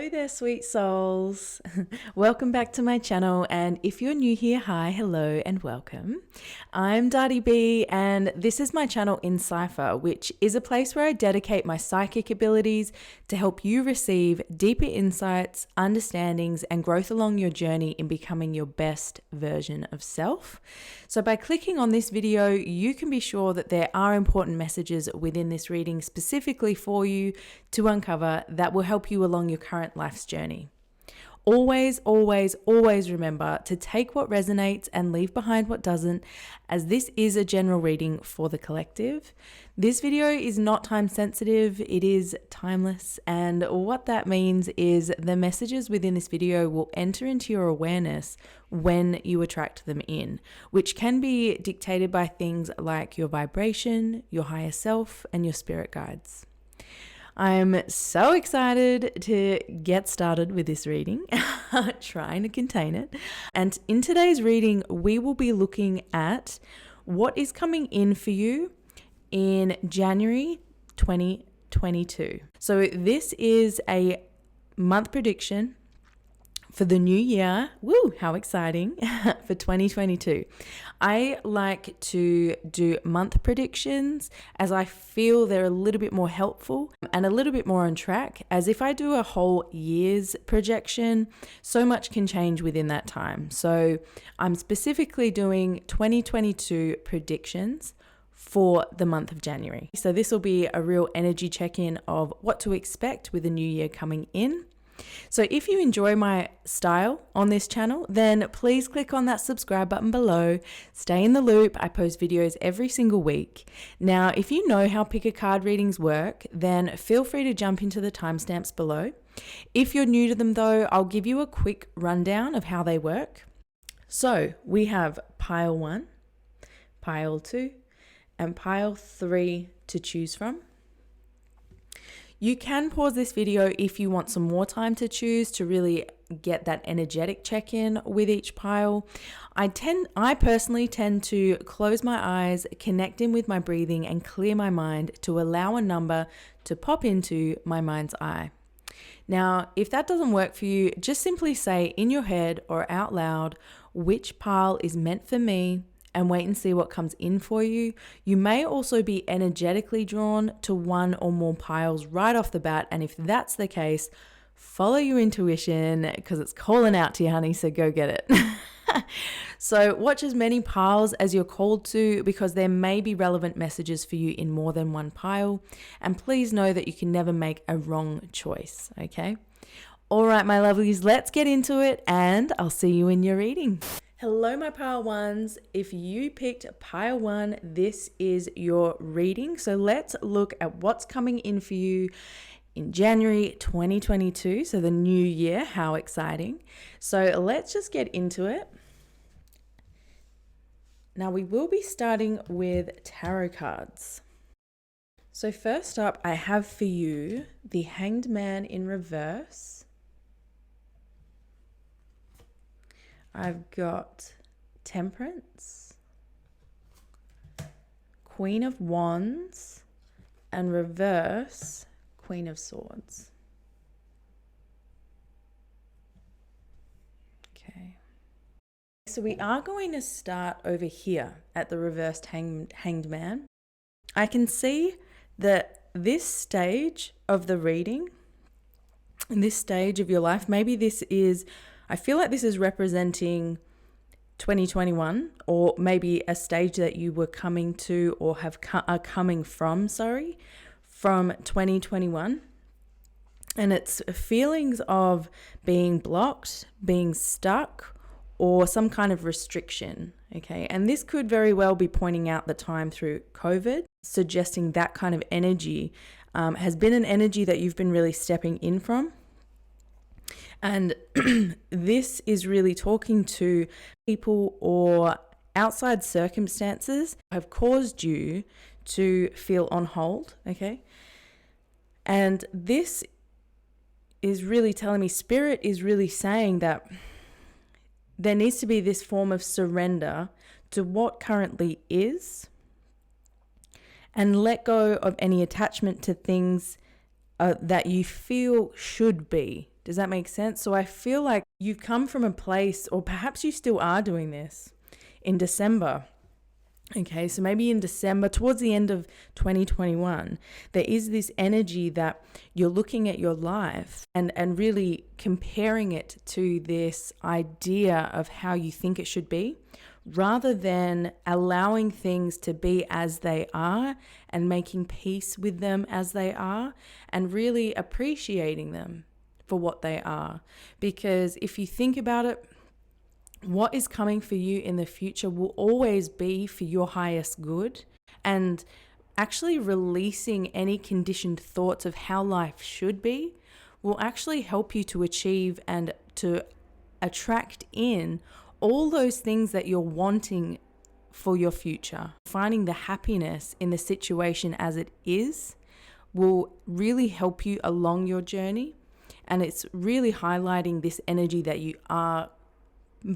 Hello there, sweet souls. Welcome back to my channel, and if you're new here, hi, hello, and welcome. I'm Dardi.B, and this is my channel Incipher, which is a place where I dedicate my psychic abilities to help you receive deeper insights, understandings, and growth along your journey in becoming your best version of self. So by clicking on this video, you can be sure that there are important messages within this reading specifically for you to uncover that will help you along your current life's journey. Always, always, always remember to take what resonates and leave behind what doesn't, as this is a general reading for the collective. This video is not time sensitive, it is timeless, and what that means is the messages within this video will enter into your awareness when you attract them in, which can be dictated by things like your vibration, your higher self, and your spirit guides. I'm so excited to get started with this reading, trying to contain it. And in today's reading, we will be looking at what is coming in for you in January 2022. So this is a month prediction for the new year. Woo, how exciting, for 2022. I like to do month predictions as I feel they're a little bit more helpful and a little bit more on track, as if I do a whole year's projection, so much can change within that time. So I'm specifically doing 2022 predictions for the month of January. So this will be a real energy check-in of what to expect with the new year coming in. So if you enjoy my style on this channel, then please click on that subscribe button below. Stay in the loop. I post videos every single week. Now, if you know how pick a card readings work, then feel free to jump into the timestamps below. If you're new to them though, I'll give you a quick rundown of how they work. So we have pile 1, pile 2, and pile 3 to choose from. You can pause this video if you want some more time to choose to really get that energetic check-in with each pile. I personally tend to close my eyes, connect in with my breathing, and clear my mind to allow a number to pop into my mind's eye. Now, if that doesn't work for you, just simply say in your head or out loud which pile is meant for me, and wait and see what comes in for you. You may also be energetically drawn to one or more piles right off the bat, and if that's the case, follow your intuition because it's calling out to you, honey, so go get it. So watch as many piles as you're called to, because there may be relevant messages for you in more than one pile, and please know that you can never make a wrong choice, okay? All right, my lovelies, let's get into it, and I'll see you in your reading. Hello, my pile ones. If you picked pile 1, this is your reading. So let's look at what's coming in for you in January 2022. So the new year, how exciting. So let's just get into it. Now we will be starting with tarot cards. So first up, I have for you the Hanged Man in reverse. I've got Temperance, Queen of Wands, and reverse Queen of Swords. Okay. So we are going to start over here at the reversed hanged man. I can see that this stage of the reading, in this stage of your life, maybe this is, I feel like this is representing 2021, or maybe a stage that you were coming to or are coming from, from 2021. And it's feelings of being blocked, being stuck, or some kind of restriction, okay? And this could very well be pointing out the time through COVID, suggesting that kind of energy has been an energy that you've been really stepping in from. And this is really talking to people or outside circumstances have caused you to feel on hold, okay? And this is really telling me, Spirit is really saying that there needs to be this form of surrender to what currently is, and let go of any attachment to things that you feel should be Does that make sense? So I feel like you've come from a place, or perhaps you still are doing this in December. Okay, so maybe in December, towards the end of 2021, there is this energy that you're looking at your life and really comparing it to this idea of how you think it should be, rather than allowing things to be as they are and making peace with them as they are and really appreciating them for what they are. Because if you think about it, what is coming for you in the future will always be for your highest good, and actually releasing any conditioned thoughts of how life should be will actually help you to achieve and to attract in all those things that you're wanting for your future. Finding the happiness in the situation as it is will really help you along your journey, and it's really highlighting this energy that you are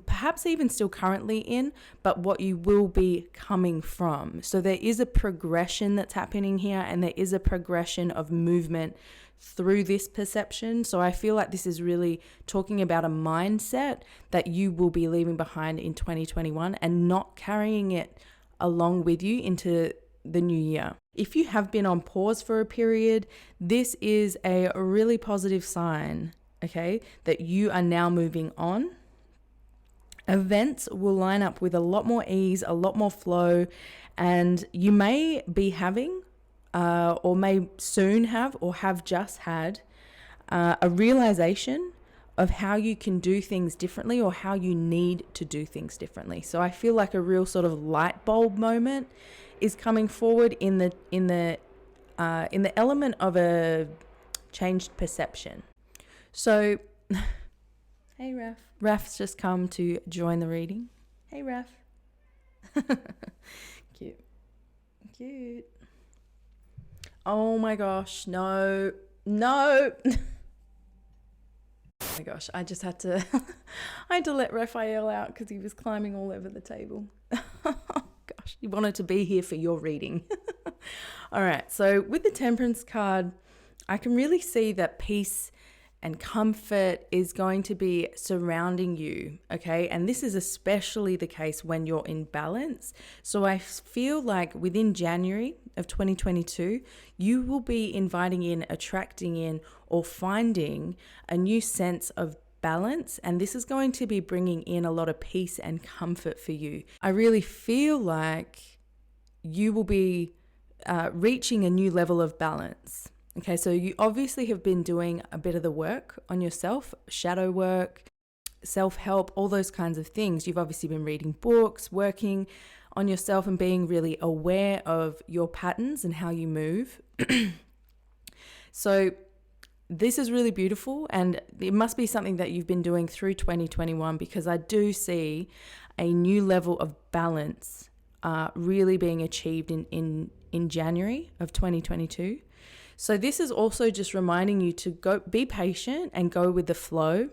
perhaps even still currently in, but what you will be coming from. So there is a progression that's happening here, and there is a progression of movement through this perception. So I feel like this is really talking about a mindset that you will be leaving behind in 2021 and not carrying it along with you into the new year. If you have been on pause for a period, this is a really positive sign, okay, that you are now moving on. Events will line up with a lot more ease, a lot more flow, and you may be having or may soon have or have just had a realization of how you can do things differently or how you need to do things differently. So I feel like a real sort of light bulb moment is coming forward in the element of a changed perception. So hey, Raf. Raf's just come to join the reading. Hey, Raf. Cute. Cute. Oh my gosh. No. Oh my gosh. I just had to, I had to let Raphael out because he was climbing all over the table. Gosh, he wanted to be here for your reading. All right. So with the Temperance card, I can really see that peace and comfort is going to be surrounding you, okay? And this is especially the case when you're in balance. So I feel like within January of 2022, you will be inviting in, attracting in, or finding a new sense of balance. And this is going to be bringing in a lot of peace and comfort for you. I really feel like you will be reaching a new level of balance. Okay, so you obviously have been doing a bit of the work on yourself, shadow work, self-help, all those kinds of things. You've obviously been reading books, working on yourself and being really aware of your patterns and how you move. So this is really beautiful, and it must be something that you've been doing through 2021, because I do see a new level of balance really being achieved in January of 2022. So this is also just reminding you to go be patient and go with the flow.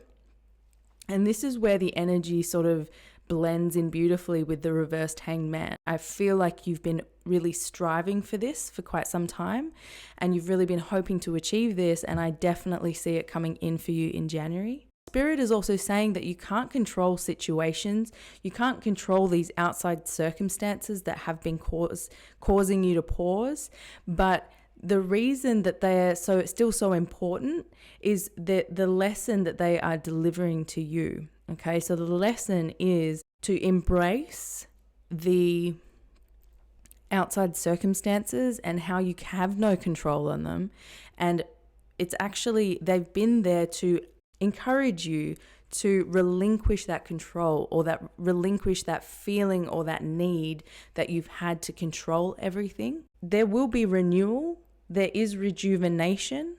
And this is where the energy sort of blends in beautifully with the reversed Hanged Man. I feel like you've been really striving for this for quite some time, and you've really been hoping to achieve this, and I definitely see it coming in for you in January. Spirit is also saying that you can't control situations. You can't control these outside circumstances that have been causing you to pause, but the reason that they are still so important is that the lesson that they are delivering to you. Okay, so the lesson is to embrace the outside circumstances and how you have no control on them. And it's actually, they've been there to encourage you to relinquish that control, or that relinquish that feeling or that need that you've had to control everything. There will be renewal. There is rejuvenation,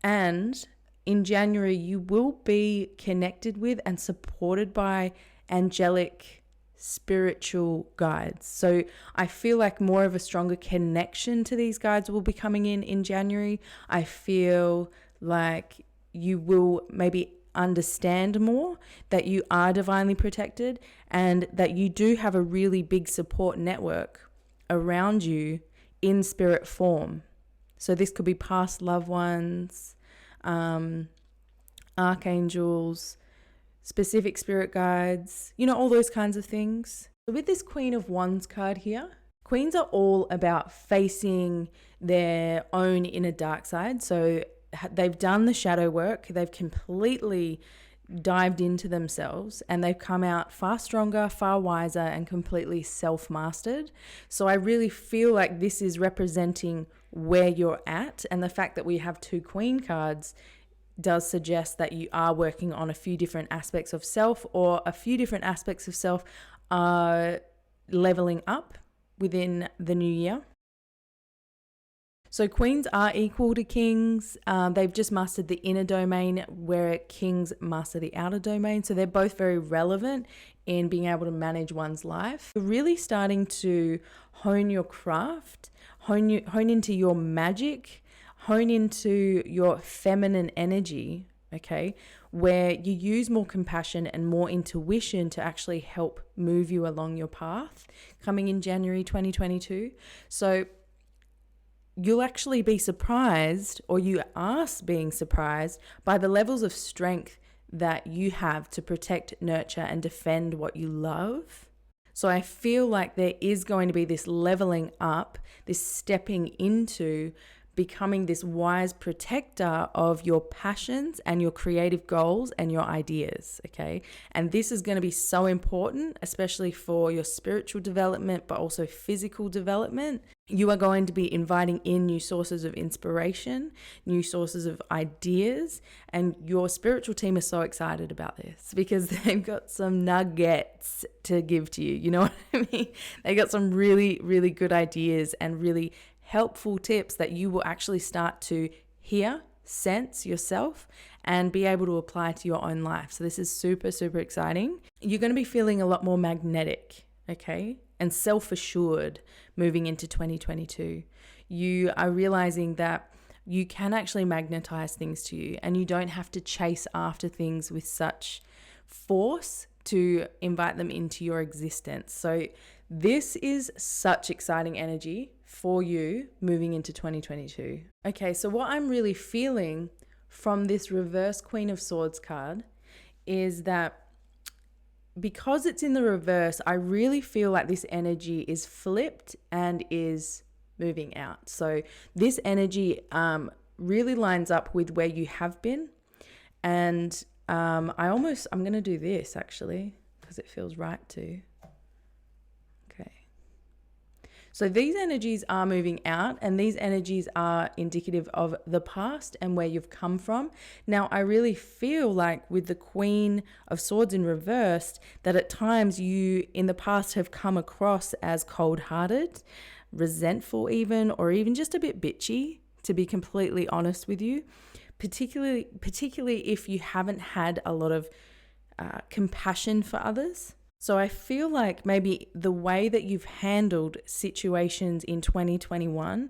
and in January you will be connected with and supported by angelic spiritual guides. So I feel like more of a stronger connection to these guides will be coming in January. I feel like you will maybe understand more that you are divinely protected, and that you do have a really big support network around you in spirit form. So this could be past loved ones, archangels, specific spirit guides, you know, all those kinds of things. So with this Queen of Wands card here, Queens are all about facing their own inner dark side. So they've done the shadow work, they've completely dived into themselves, and they've come out far stronger, far wiser, and completely self-mastered. So I really feel like this is representing where you're at, and the fact that we have 2 Queen cards does suggest that you are working on a few different aspects of self, or a few different aspects of self are leveling up within the new year. So queens are equal to kings. They've just mastered the inner domain, where kings master the outer domain. So they're both very relevant in being able to manage one's life. You're really starting to hone your craft, hone into your magic, hone into your feminine energy, okay, where you use more compassion and more intuition to actually help move you along your path coming in January 2022. So you'll actually be surprised, or you are being surprised by the levels of strength that you have to protect, nurture, and defend what you love. So I feel like there is going to be this leveling up, this stepping into becoming this wise protector of your passions and your creative goals and your ideas, okay? And this is going to be so important, especially for your spiritual development, but also physical development. You are going to be inviting in new sources of inspiration, new sources of ideas, and your spiritual team is so excited about this because they've got some nuggets to give to you. You know what I mean? They got some really, really good ideas and really helpful tips that you will actually start to hear, sense yourself, and be able to apply to your own life. So this is super, super exciting. You're going to be feeling a lot more magnetic, okay, and self-assured moving into 2022. You are realizing that you can actually magnetize things to you, and you don't have to chase after things with such force to invite them into your existence. So this is such exciting energy for you moving into 2022. Okay, so what I'm really feeling from this reverse Queen of Swords card is that because it's in the reverse, I really feel like this energy is flipped and is moving out. So this energy really lines up with where you have been. And I'm going to do this actually because it feels right to. So these energies are moving out, and these energies are indicative of the past and where you've come from. Now, I really feel like with the Queen of Swords in reversed, that at times you in the past have come across as cold-hearted, resentful even, or even just a bit bitchy, to be completely honest with you, particularly if you haven't had a lot of compassion for others. So I feel like maybe the way that you've handled situations in 2021,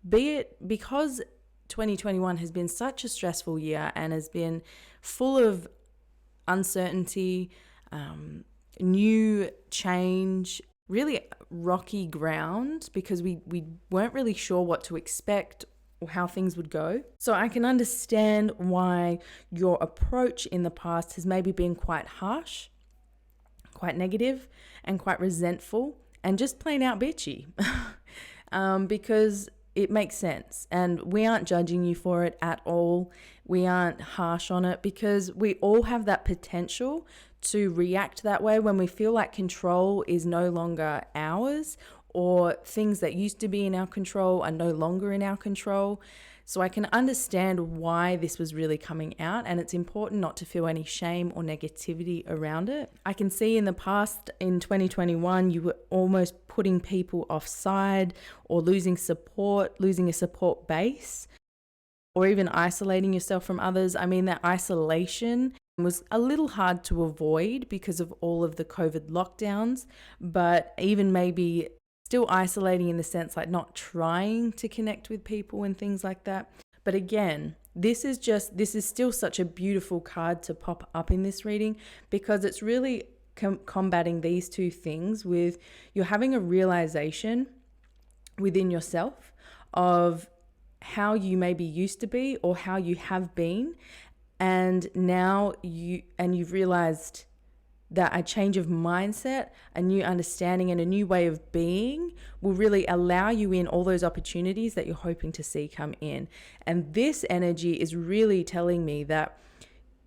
be it because 2021 has been such a stressful year and has been full of uncertainty, new change, really rocky ground, because we weren't really sure what to expect or how things would go. So I can understand why your approach in the past has maybe been quite harsh, quite negative, and quite resentful, and just plain out bitchy because it makes sense, and we aren't judging you for it at all. We aren't harsh on it, because we all have that potential to react that way when we feel like control is no longer ours, or things that used to be in our control are no longer in our control. So I can understand why this was really coming out, and it's important not to feel any shame or negativity around it. I can see in the past, in 2021, you were almost putting people offside or losing a support base, or even isolating yourself from others. I mean, that isolation was a little hard to avoid because of all of the COVID lockdowns, but even maybe still isolating in the sense like not trying to connect with people and things like that. But again, this is still such a beautiful card to pop up in this reading, because it's really combating these two things with you're having a realization within yourself of how you maybe used to be or how you have been, And now you've realized that a change of mindset, a new understanding, and a new way of being will really allow you in all those opportunities that you're hoping to see come in. And this energy is really telling me that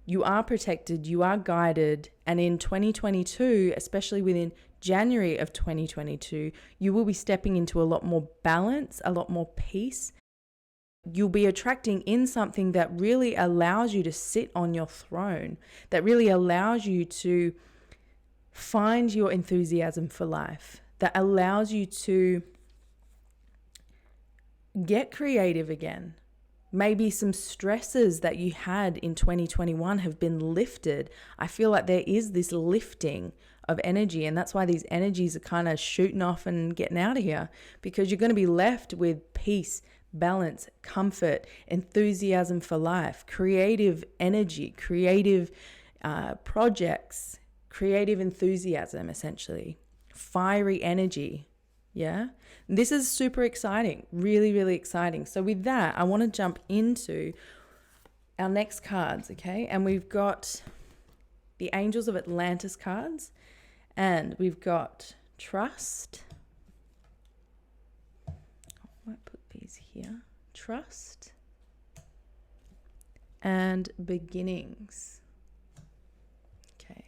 you are protected, you are guided, and in 2022, especially within January of 2022, you will be stepping into a lot more balance, a lot more peace. You'll be attracting in something that really allows you to sit on your throne, that really allows you to find your enthusiasm for life, that allows you to get creative again. Maybe some stresses that you had in 2021 have been lifted. I feel like there is this lifting of energy, and that's why these energies are kind of shooting off and getting out of here, because you're going to be left with peace, balance, comfort, enthusiasm for life, creative energy, creative projects, creative enthusiasm, essentially, fiery energy. Yeah, this is super exciting, really, really exciting. So with that, I want to jump into our next cards, okay? And we've got the Angels of Atlantis cards, and we've got Trust. I might put these here. Trust and Beginnings. Okay.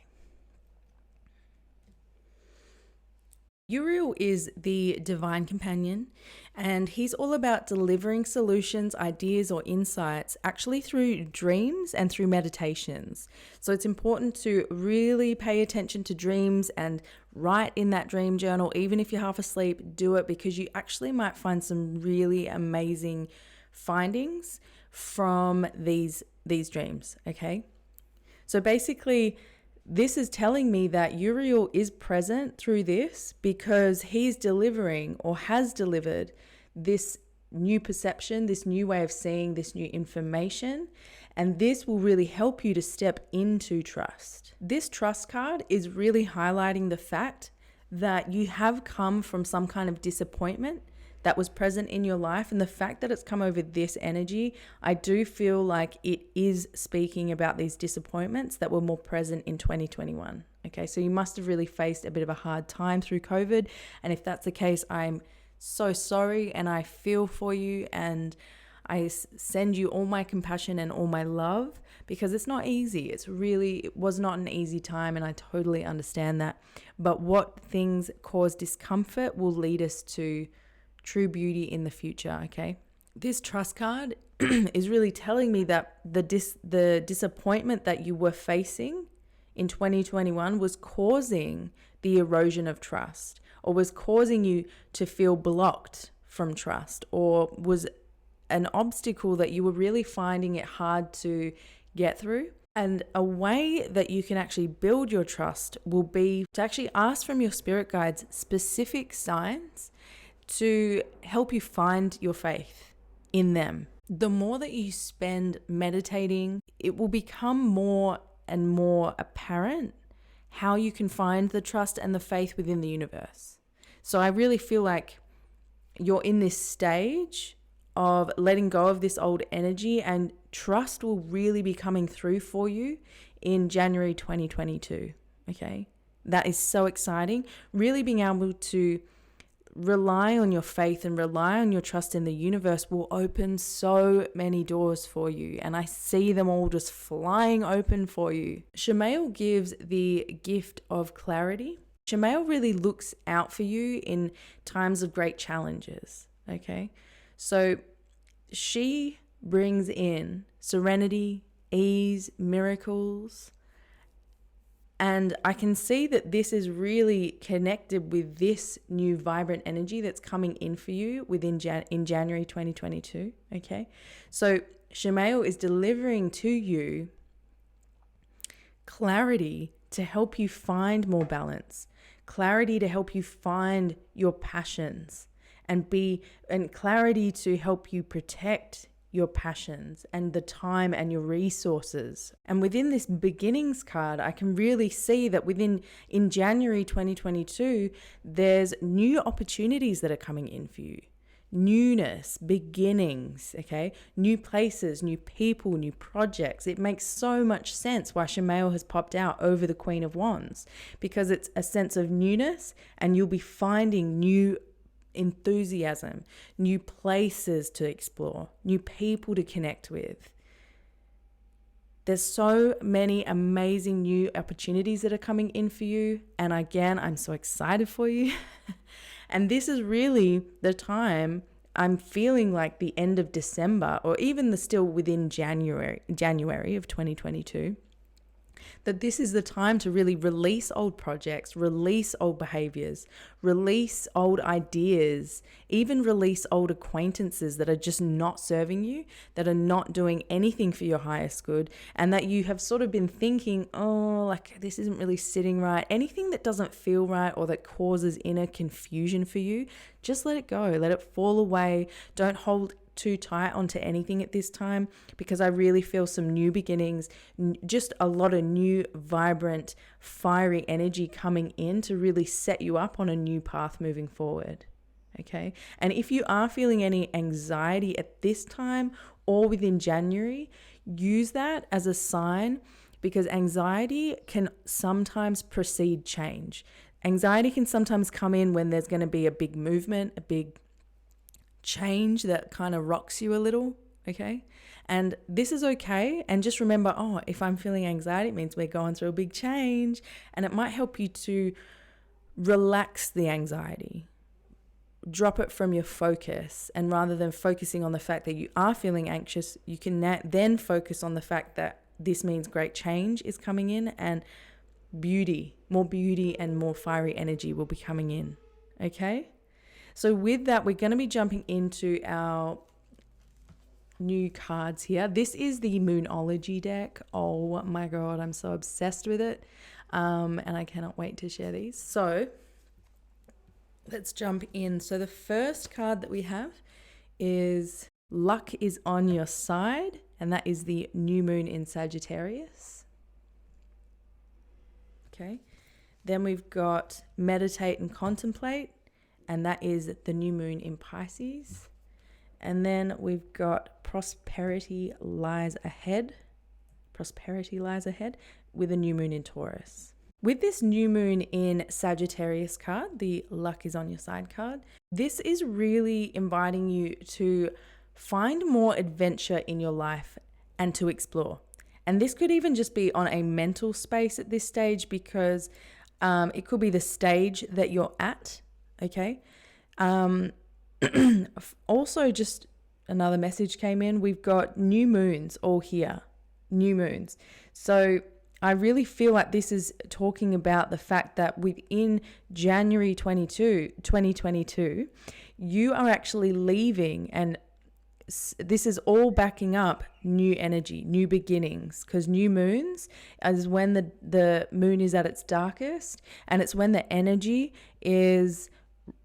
Uriel is the divine companion, and he's all about delivering solutions, ideas, or insights actually through dreams and through meditations. So it's important to really pay attention to dreams and write in that dream journal. Even if you're half asleep, do it, because you actually might find some really amazing findings from these dreams, okay? So basically, this is telling me that Uriel is present through this because he's delivering, or has delivered, this new perception, this new way of seeing, this new information, and this will really help you to step into trust. This trust card is really highlighting the fact that you have come from some kind of disappointment that was present in your life, and the fact that it's come over this energy, I do feel like it is speaking about these disappointments that were more present in 2021. Okay, so you must have really faced a bit of a hard time through COVID, and if that's the case, I'm so sorry, and I feel for you, and I send you all my compassion and all my love, because it's not easy. It was not an easy time, and I totally understand that. But what things cause discomfort will lead us to true beauty in the future, okay? This trust card is really telling me that the disappointment that you were facing in 2021 was causing the erosion of trust, or was causing you to feel blocked from trust, or was an obstacle that you were really finding it hard to get through. And a way that you can actually build your trust will be to actually ask from your spirit guides specific signs to help you find your faith in them. The more that you spend meditating, it will become more and more apparent how you can find the trust and the faith within the universe. So I really feel like you're in this stage of letting go of this old energy, and trust will really be coming through for you in January 2022. Okay, that is so exciting. Really being able to rely on your faith and rely on your trust in the universe will open so many doors for you, and I see them all just flying open for you. Shamael gives the gift of clarity. Shamael really looks out for you in times of great challenges, okay? So she brings in serenity, ease, miracles, and I can see that this is really connected with this new vibrant energy that's coming in for you in January 2022, okay? So Shamael is delivering to you clarity to help you find more balance, clarity to help you find your passions, and clarity to help you protect your passions and the time and your resources. And within this beginnings card, I can really see that in January 2022, there's new opportunities that are coming in for you, newness, beginnings, okay? New places, new people, new projects. It makes so much sense why Shamael has popped out over the Queen of Wands, because it's a sense of newness, and you'll be finding new enthusiasm, new places to explore, new people to connect with. There's so many amazing new opportunities that are coming in for you. And again, I'm so excited for you. And this is really the time I'm feeling like the end of December, or even still within January of 2022. That this is the time to really release old projects, release old behaviors, release old ideas, even release old acquaintances that are just not serving you, that are not doing anything for your highest good, and that you have sort of been thinking, oh, like this isn't really sitting right. Anything that doesn't feel right or that causes inner confusion for you, just let it go. Let it fall away. Don't hold too tight onto anything at this time, because I really feel some new beginnings, just a lot of new, vibrant, fiery energy coming in to really set you up on a new path moving forward. Okay. And if you are feeling any anxiety at this time or within January, use that as a sign, because anxiety can sometimes precede change. Anxiety can sometimes come in when there's going to be a big movement, a big change that kind of rocks you a little, okay? And this is okay. And just remember, oh, if I'm feeling anxiety, it means we're going through a big change, and it might help you to relax the anxiety. Drop it from your focus, and rather than focusing on the fact that you are feeling anxious, you can then focus on the fact that this means great change is coming in, and more beauty and more fiery energy will be coming in, okay? So with that, we're going to be jumping into our new cards here. This is the Moonology deck. Oh my God, I'm so obsessed with it. And I cannot wait to share these. So let's jump in. So the first card that we have is Luck is on Your Side, and that is the new moon in Sagittarius. Okay. Then we've got Meditate and Contemplate, and that is the new moon in Pisces. And then we've got Prosperity Lies Ahead. Prosperity Lies Ahead with a new moon in Taurus. With this new moon in Sagittarius card, the Luck is on Your Side card, this is really inviting you to find more adventure in your life and to explore. And this could even just be on a mental space at this stage, because it could be the stage that you're at. Okay. Also, just another message came in. We've got new moons all here. New moons. So I really feel like this is talking about the fact that within January 2022, you are actually leaving, and this is all backing up new energy, new beginnings, because new moons is when the moon is at its darkest, and it's when the energy is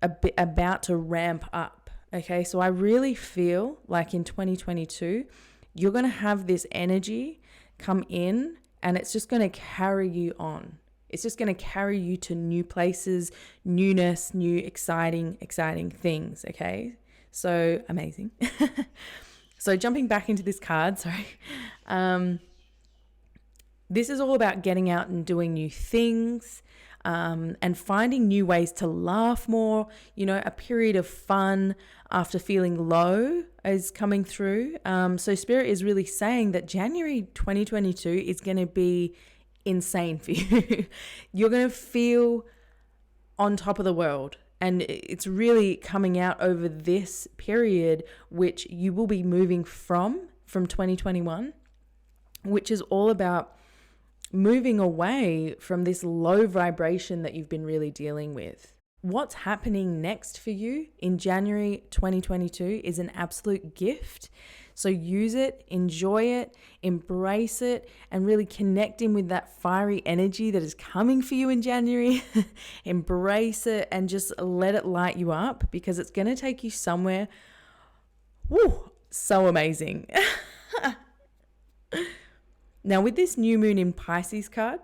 about to ramp up. Okay, so I really feel like in 2022 you're going to have this energy come in, and it's just going to carry you on. It's just going to carry you to new places, newness, new exciting things. Okay, so amazing. So jumping back into this card, this is all about getting out and doing new things. And finding new ways to laugh more. A period of fun after feeling low is coming through. So Spirit is really saying that January 2022 is going to be insane for you. You're going to feel on top of the world. And it's really coming out over this period, which you will be moving from 2021, which is all about moving away from this low vibration that you've been really dealing with. What's happening next for you in January 2022 is an absolute gift. So use it, enjoy it, embrace it, and really connect in with that fiery energy that is coming for you in January. Embrace it and just let it light you up, because it's going to take you somewhere so amazing. Now, with this new moon in Pisces card,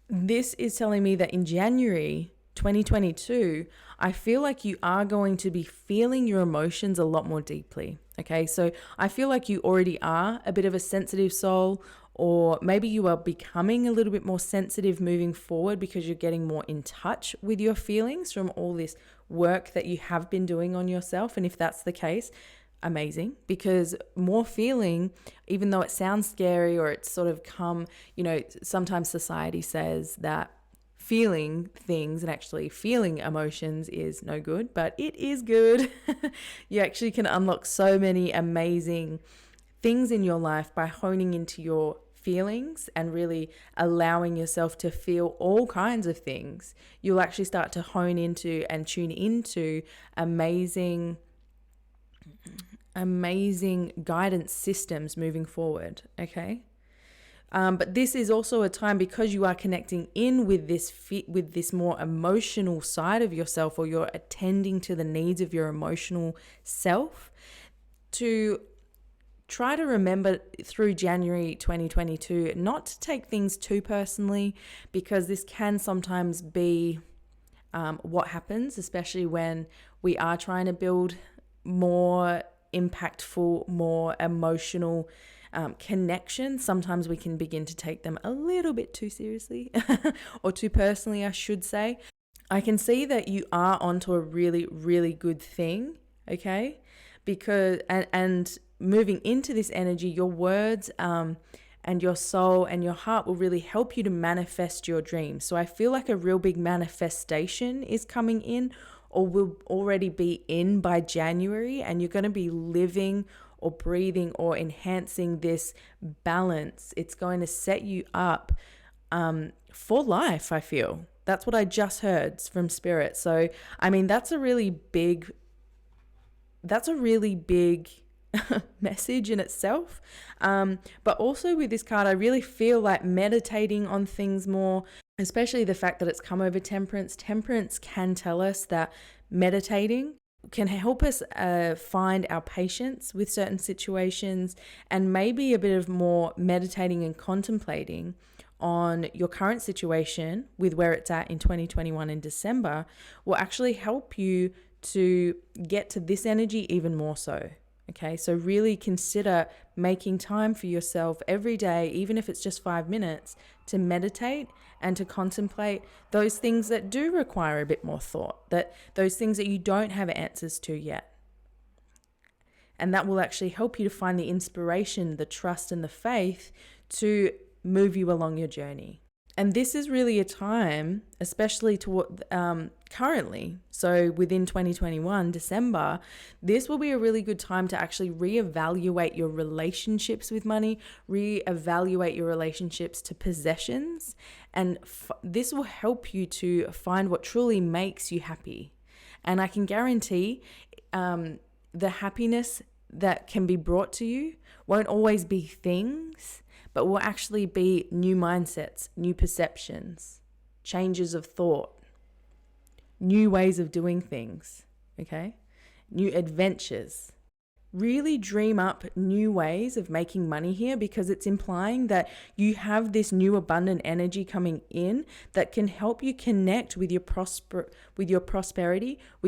this is telling me that in January 2022, I feel like you are going to be feeling your emotions a lot more deeply. Okay, so I feel like you already are a bit of a sensitive soul, or maybe you are becoming a little bit more sensitive moving forward because you're getting more in touch with your feelings from all this work that you have been doing on yourself. And if that's the case, amazing, because more feeling, even though it sounds scary or it's sort of sometimes society says that feeling things and actually feeling emotions is no good, but it is good. You actually can unlock so many amazing things in your life by honing into your feelings and really allowing yourself to feel all kinds of things. You'll actually start to hone into and tune into amazing guidance systems moving forward. Okay. But this is also a time, because you are connecting in with this more emotional side of yourself, or you're attending to the needs of your emotional self, to try to remember through January 2022 not to take things too personally, because this can sometimes be what happens, especially when we are trying to build more impactful, more emotional connection. Sometimes we can begin to take them a little bit too seriously or too personally, I should say. I can see that you are onto a really, really good thing, okay? Because, and moving into this energy, your words and your soul and your heart will really help you to manifest your dreams. So I feel like a real big manifestation is coming in, or will already be in by January, and you're going to be living or breathing or enhancing this balance. It's going to set you up for life, I feel. That's what I just heard from Spirit. So, I mean, that's a really big message in itself. But also with this card, I really feel like meditating on things more, especially the fact that it's come over Temperance. Temperance can tell us that meditating can help us find our patience with certain situations, and maybe a bit of more meditating and contemplating on your current situation with where it's at in 2021 in December will actually help you to get to this energy even more so. Okay, so really consider making time for yourself every day, even if it's just 5 minutes, to meditate and to contemplate those things that do require a bit more thought, that those things that you don't have answers to yet. And that will actually help you to find the inspiration, the trust, and the faith to move you along your journey. And this is really a time, especially currently, so within 2021, December, this will be a really good time to actually reevaluate your relationships with money, reevaluate your relationships to possessions, and this will help you to find what truly makes you happy. And I can guarantee the happiness that can be brought to you won't always be things, but will actually be new mindsets, new perceptions, changes of thought, new ways of doing things, okay? New adventures. Really dream up new ways of making money here, because it's implying that you have this new abundant energy coming in that can help you connect with your prosperity, with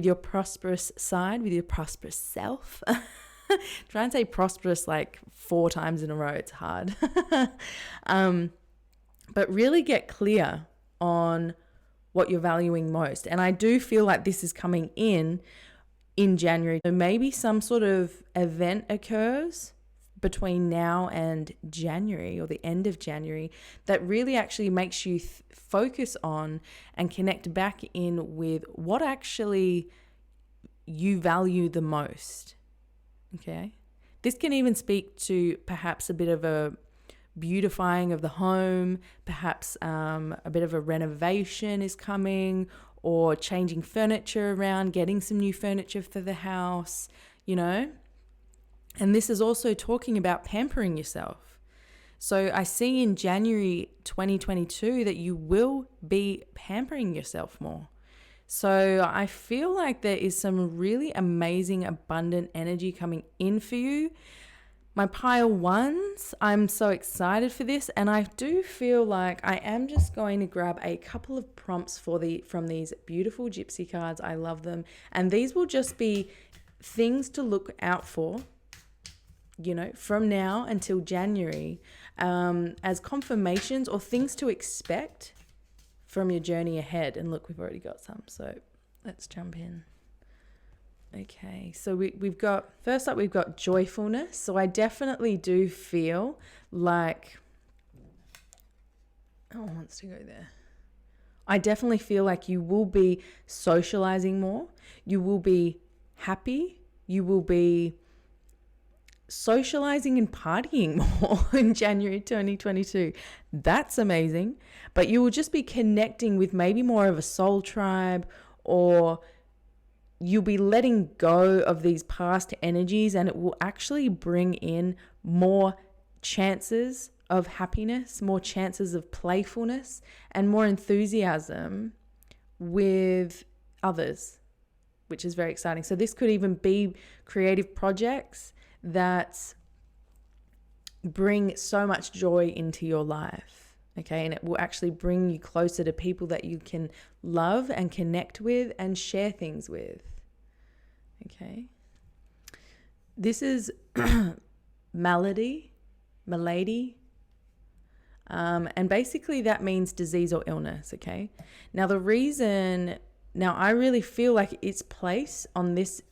your prosperous side, with your prosperous self. Try and say prosperous like 4 times in a row. It's hard. But really get clear on what you're valuing most. And I do feel like this is coming in January. So maybe some sort of event occurs between now and January, or the end of January, that really actually makes you focus on and connect back in with what actually you value the most. Okay. This can even speak to perhaps a bit of a beautifying of the home, perhaps a bit of a renovation is coming, or changing furniture around, getting some new furniture for the house, And this is also talking about pampering yourself. So I see in January 2022 that you will be pampering yourself more. So I feel like there is some really amazing, abundant energy coming in for you. My pile ones, I'm so excited for this, and I do feel like I am just going to grab a couple of prompts from these beautiful gypsy cards. I love them, and these will just be things to look out for, you know, from now until January, as confirmations or things to expect from your journey ahead. And look, we've already got some, so let's jump in. Okay, so we've got, first up, we've got joyfulness. So I definitely do feel like, oh, it wants to go there. I definitely feel like you will be socializing more. You will be happy. You will be socializing and partying more in January 2022. That's amazing. But you will just be connecting with maybe more of a soul tribe, or you'll be letting go of these past energies, and it will actually bring in more chances of happiness, more chances of playfulness, and more enthusiasm with others, which is very exciting. So this could even be creative projects that bring so much joy into your life. Okay, and it will actually bring you closer to people that you can love and connect with and share things with. Okay. This is malady. And basically that means disease or illness. Okay. Now I really feel like its place on this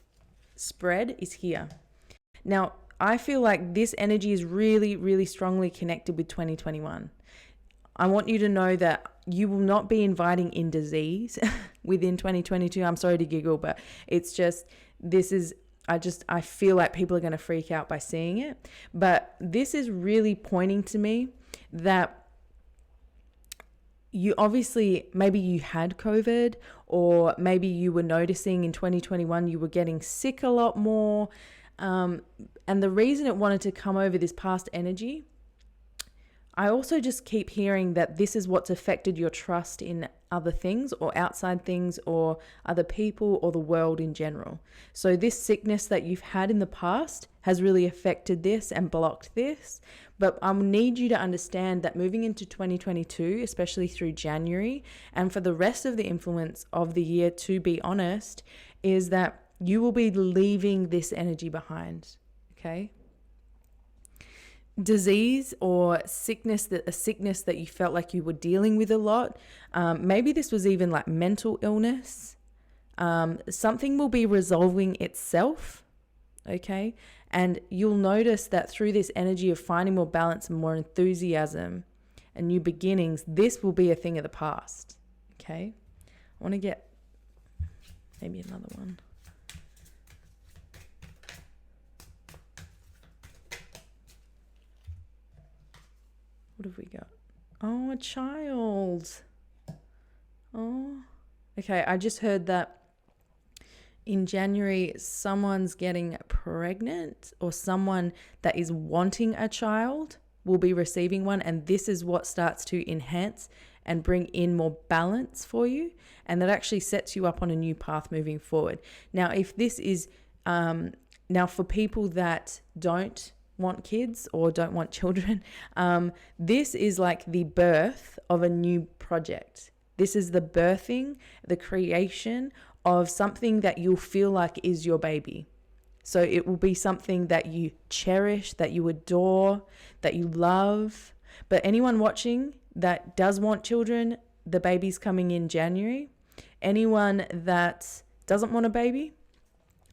spread is here. Now, I feel like this energy is really, really strongly connected with 2021. I want you to know that you will not be inviting in disease within 2022. I'm sorry to giggle, but it's just, I feel like people are going to freak out by seeing it. But this is really pointing to me that you obviously, maybe you had COVID, or maybe you were noticing in 2021 you were getting sick a lot more. And the reason it wanted to come over this past energy, I also just keep hearing that this is what's affected your trust in other things or outside things or other people or the world in general. So this sickness that you've had in the past has really affected this and blocked this. But I need you to understand that moving into 2022, especially through January, and for the rest of the influence of the year, to be honest, is that you will be leaving this energy behind. Okay? Disease or sickness, a sickness that you felt like you were dealing with a lot. Maybe this was even like mental illness. Something will be resolving itself. Okay. And you'll notice that through this energy of finding more balance and more enthusiasm and new beginnings, this will be a thing of the past. Okay. I want to get maybe another one. What have we got? Oh, a child. Oh, okay. I just heard that in January, someone's getting pregnant, or someone that is wanting a child will be receiving one. And this is what starts to enhance and bring in more balance for you. And that actually sets you up on a new path moving forward. Now, if this is, now for people that don't want kids or don't want children, this is like the birth of a new project. This is the birthing, the creation of something that you'll feel like is your baby. So it will be something that you cherish, that you adore, that you love. But anyone watching that does want children, the baby's coming in January. Anyone that doesn't want a baby,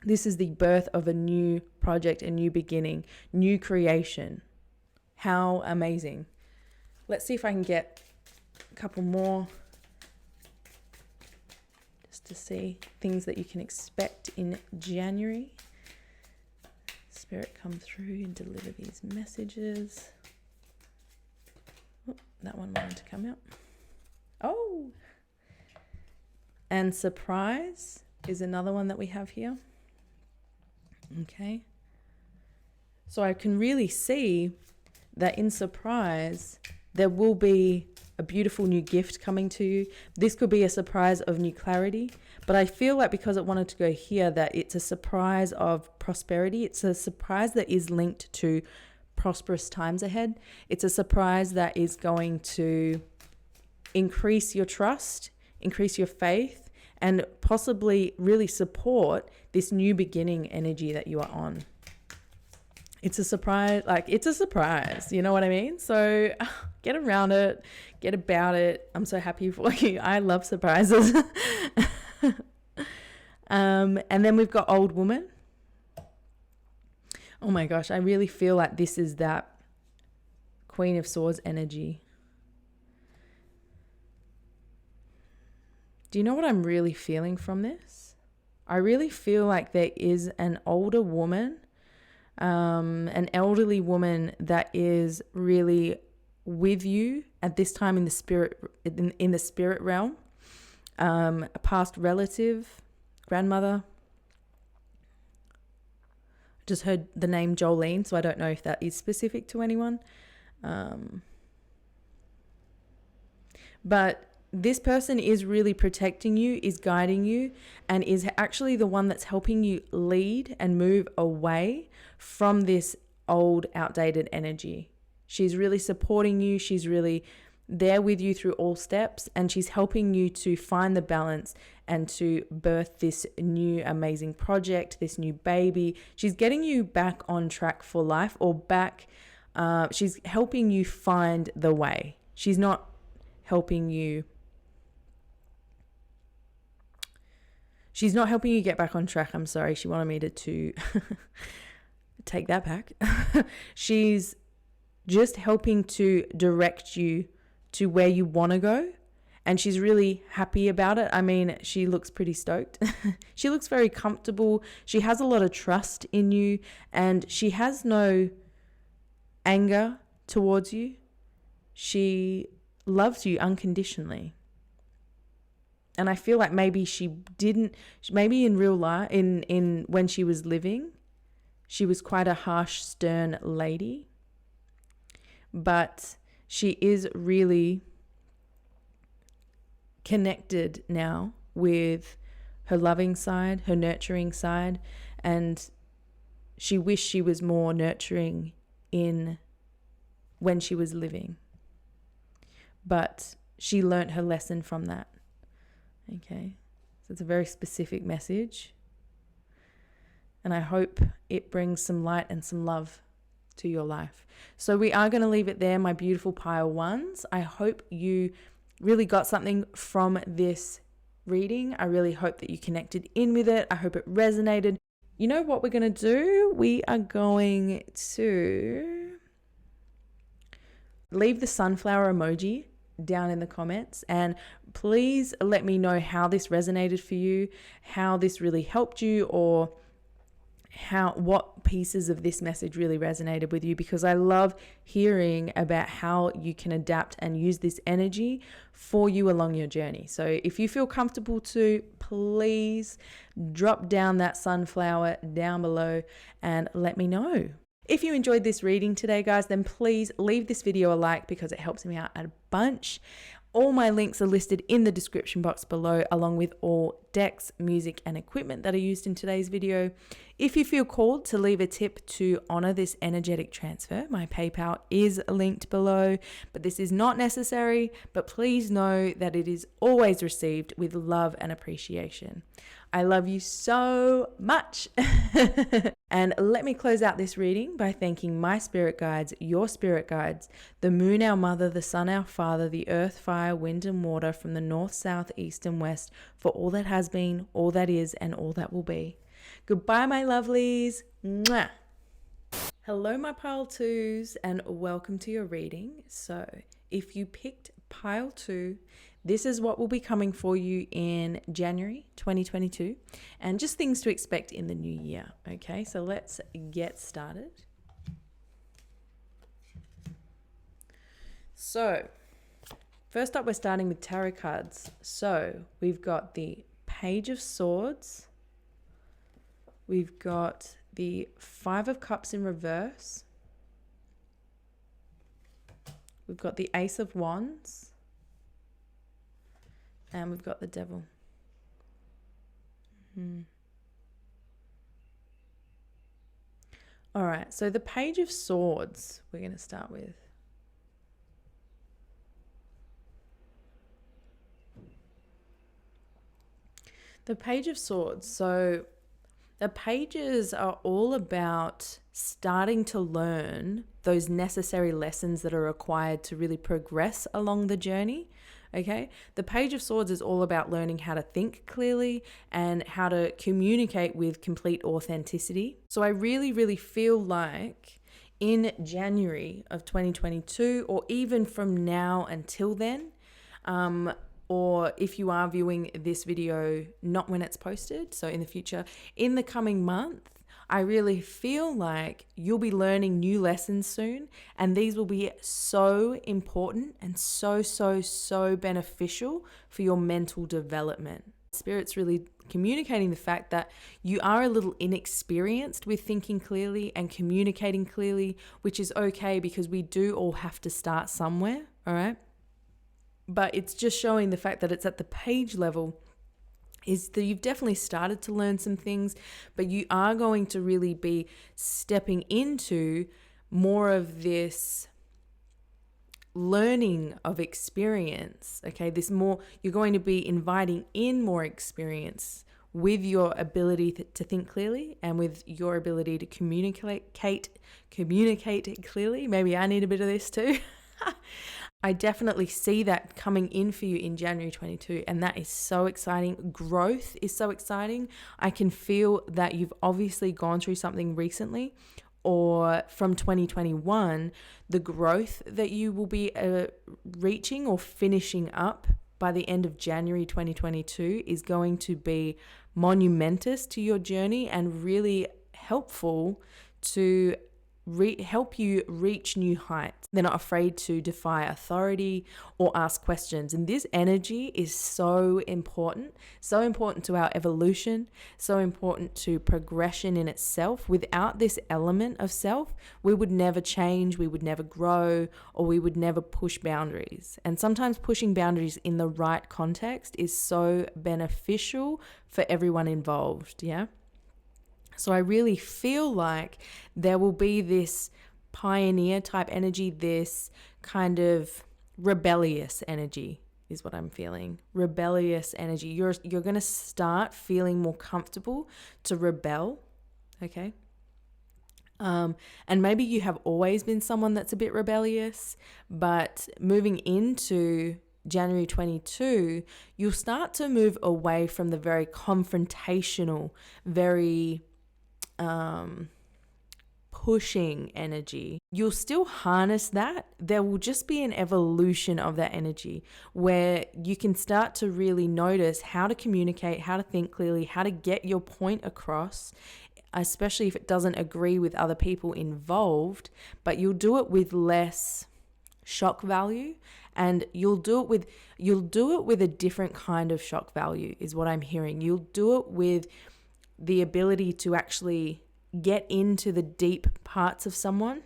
this is the birth of a new project, a new beginning, new creation. How amazing. Let's see if I can get a couple more just to see things that you can expect in January. Spirit, come through and deliver these messages. Oh, that one wanted to come out. Oh! And surprise is another one that we have here. Okay. So I can really see that in surprise, There will be a beautiful new gift coming to you. This could be a surprise of new clarity, but I feel like because it wanted to go here, that it's a surprise of prosperity. It's a surprise that is linked to prosperous times ahead. It's a surprise that is going to increase your trust, increase your faith, and possibly really support this new beginning energy that you are on. It's a surprise, like it's a surprise, you know what I mean? So get around it, get about it. I'm so happy for you. I love surprises. And then we've got old woman. Oh my gosh, I really feel like this is that Queen of Swords energy. Do you know what I'm really feeling from this? I really feel like there is an older woman, an elderly woman that is really with you at this time in the spirit, in the spirit realm. A past relative, grandmother. Just heard the name Jolene, so I don't know if that is specific to anyone. But this person is really protecting you, is guiding you, and is actually the one that's helping you lead and move away from this old, outdated energy. She's really supporting you. She's really there with you through all steps, and she's helping you to find the balance and to birth this new amazing project, this new baby. She's getting you back on track for life, or back, she's helping you find the way. She's not helping you. She's not helping you get back on track. I'm sorry. She wanted me to take that back. She's just helping to direct you to where you want to go. And she's really happy about it. I mean, she looks pretty stoked. She looks very comfortable. She has a lot of trust in you, and she has no anger towards you. She loves you unconditionally. And I feel like maybe she didn't, maybe in real life, in when she was living, she was quite a harsh, stern lady. But she is really connected now with her loving side, her nurturing side, and she wished she was more nurturing in when she was living. But she learnt her lesson from that. Okay, so it's a very specific message, and I hope it brings some light and some love to your life. So we are going to leave it there, my beautiful pile ones. I hope you really got something from this reading. I really hope that you connected in with it. I hope it resonated. You know what we're going to do? We are going to leave the sunflower emoji down in the comments, and please let me know how this resonated for you, how this really helped you, or what pieces of this message really resonated with you, because I love hearing about how you can adapt and use this energy for you along your journey. So if you feel comfortable to, please drop down that sunflower down below and let me know. If you enjoyed this reading today, guys, then please leave this video a like, because it helps me out a bunch. All my links are listed in the description box below, along with all decks, music, and equipment that are used in today's video. If you feel called to leave a tip to honor this energetic transfer, my PayPal is linked below, but this is not necessary. But please know that it is always received with love and appreciation. I love you so much. And let me close out this reading by thanking my spirit guides, your spirit guides, the moon, our mother, the sun, our father, the earth, fire, wind, and water, from the north, south, east, and west, for all that has been, all that is, and all that will be. Goodbye, my lovelies. Mwah. Hello, my pile twos, and welcome to your reading. So if you picked pile 2, this is what will be coming for you in January 2022, and just things to expect in the new year. Okay, so let's get started. So first up, we're starting with tarot cards. So we've got the Page of Swords. We've got the 5 of Cups in reverse. We've got the Ace of Wands. And we've got the Devil. All right, so the Page of Swords we're going to start with. The Page of Swords. So the pages are all about starting to learn those necessary lessons that are required to really progress along the journey. Okay, the Page of Swords is all about learning how to think clearly and how to communicate with complete authenticity. So I really, really feel like in January of 2022, or even from now until then, or if you are viewing this video not when it's posted, so in the future, in the coming month, I really feel like you'll be learning new lessons soon, and these will be so important and so beneficial for your mental development. Spirit's really communicating the fact that you are a little inexperienced with thinking clearly and communicating clearly, which is okay because we do all have to start somewhere, all right? But it's just showing the fact that it's at the page level is that you've definitely started to learn some things, but you are going to really be stepping into more of this learning of experience. Okay, this more, you're going to be inviting in more experience with your ability to think clearly and with your ability to communicate clearly. Maybe I need a bit of this too. I definitely see that coming in for you in January 22, and that is so exciting. Growth is so exciting. I can feel that you've obviously gone through something recently, or from 2021, the growth that you will be reaching or finishing up by the end of January 2022 is going to be monumentous to your journey and really helpful to help you reach new heights. They're not afraid to defy authority or ask questions. And this energy is so important to our evolution, so important to progression in itself. Without this element of self, we would never change, we would never grow, or we would never push boundaries. And sometimes pushing boundaries in the right context is so beneficial for everyone involved, yeah? So I really feel like there will be this pioneer type energy, this kind of rebellious energy is what I'm feeling. Rebellious energy. You're going to start feeling more comfortable to rebel, okay? And maybe you have always been someone that's a bit rebellious, but moving into January 22, you'll start to move away from the very confrontational, very pushing energy. You'll still harness that. There will just be an evolution of that energy where you can start to really notice how to communicate, how to think clearly, how to get your point across, especially if it doesn't agree with other people involved, but you'll do it with less shock value, and you'll do it with a different kind of shock value is what I'm hearing. You'll do it with the ability to actually get into the deep parts of someone.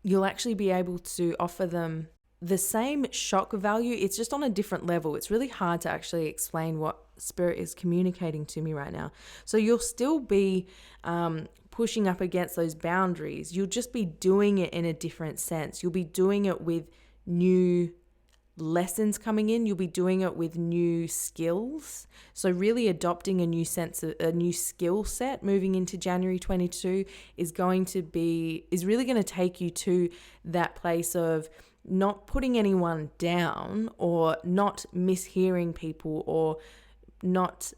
You'll actually be able to offer them the same shock value. It's just on a different level. It's really hard to actually explain what Spirit is communicating to me right now. So you'll still be pushing up against those boundaries. You'll just be doing it in a different sense. You'll be doing it with new lessons coming in. You'll be doing it with new skills. So really adopting a new skill set moving into January 22 is really going to take you to that place of not putting anyone down or not mishearing people or not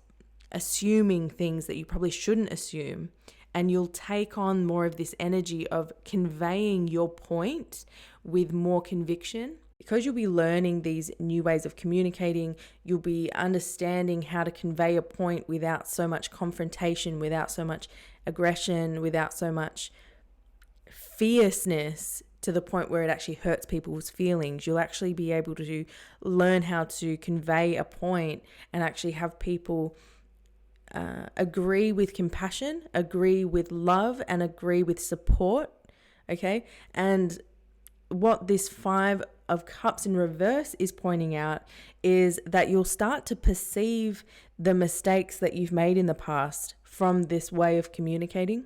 assuming things that you probably shouldn't assume. And you'll take on more of this energy of conveying your point with more conviction. Because you'll be learning these new ways of communicating, you'll be understanding how to convey a point without so much confrontation, without so much aggression, without so much fierceness to the point where it actually hurts people's feelings. You'll actually be able to learn how to convey a point and actually have people agree with compassion, agree with love, and agree with support, okay? And what this 5 of Cups in reverse is pointing out is that you'll start to perceive the mistakes that you've made in the past from this way of communicating.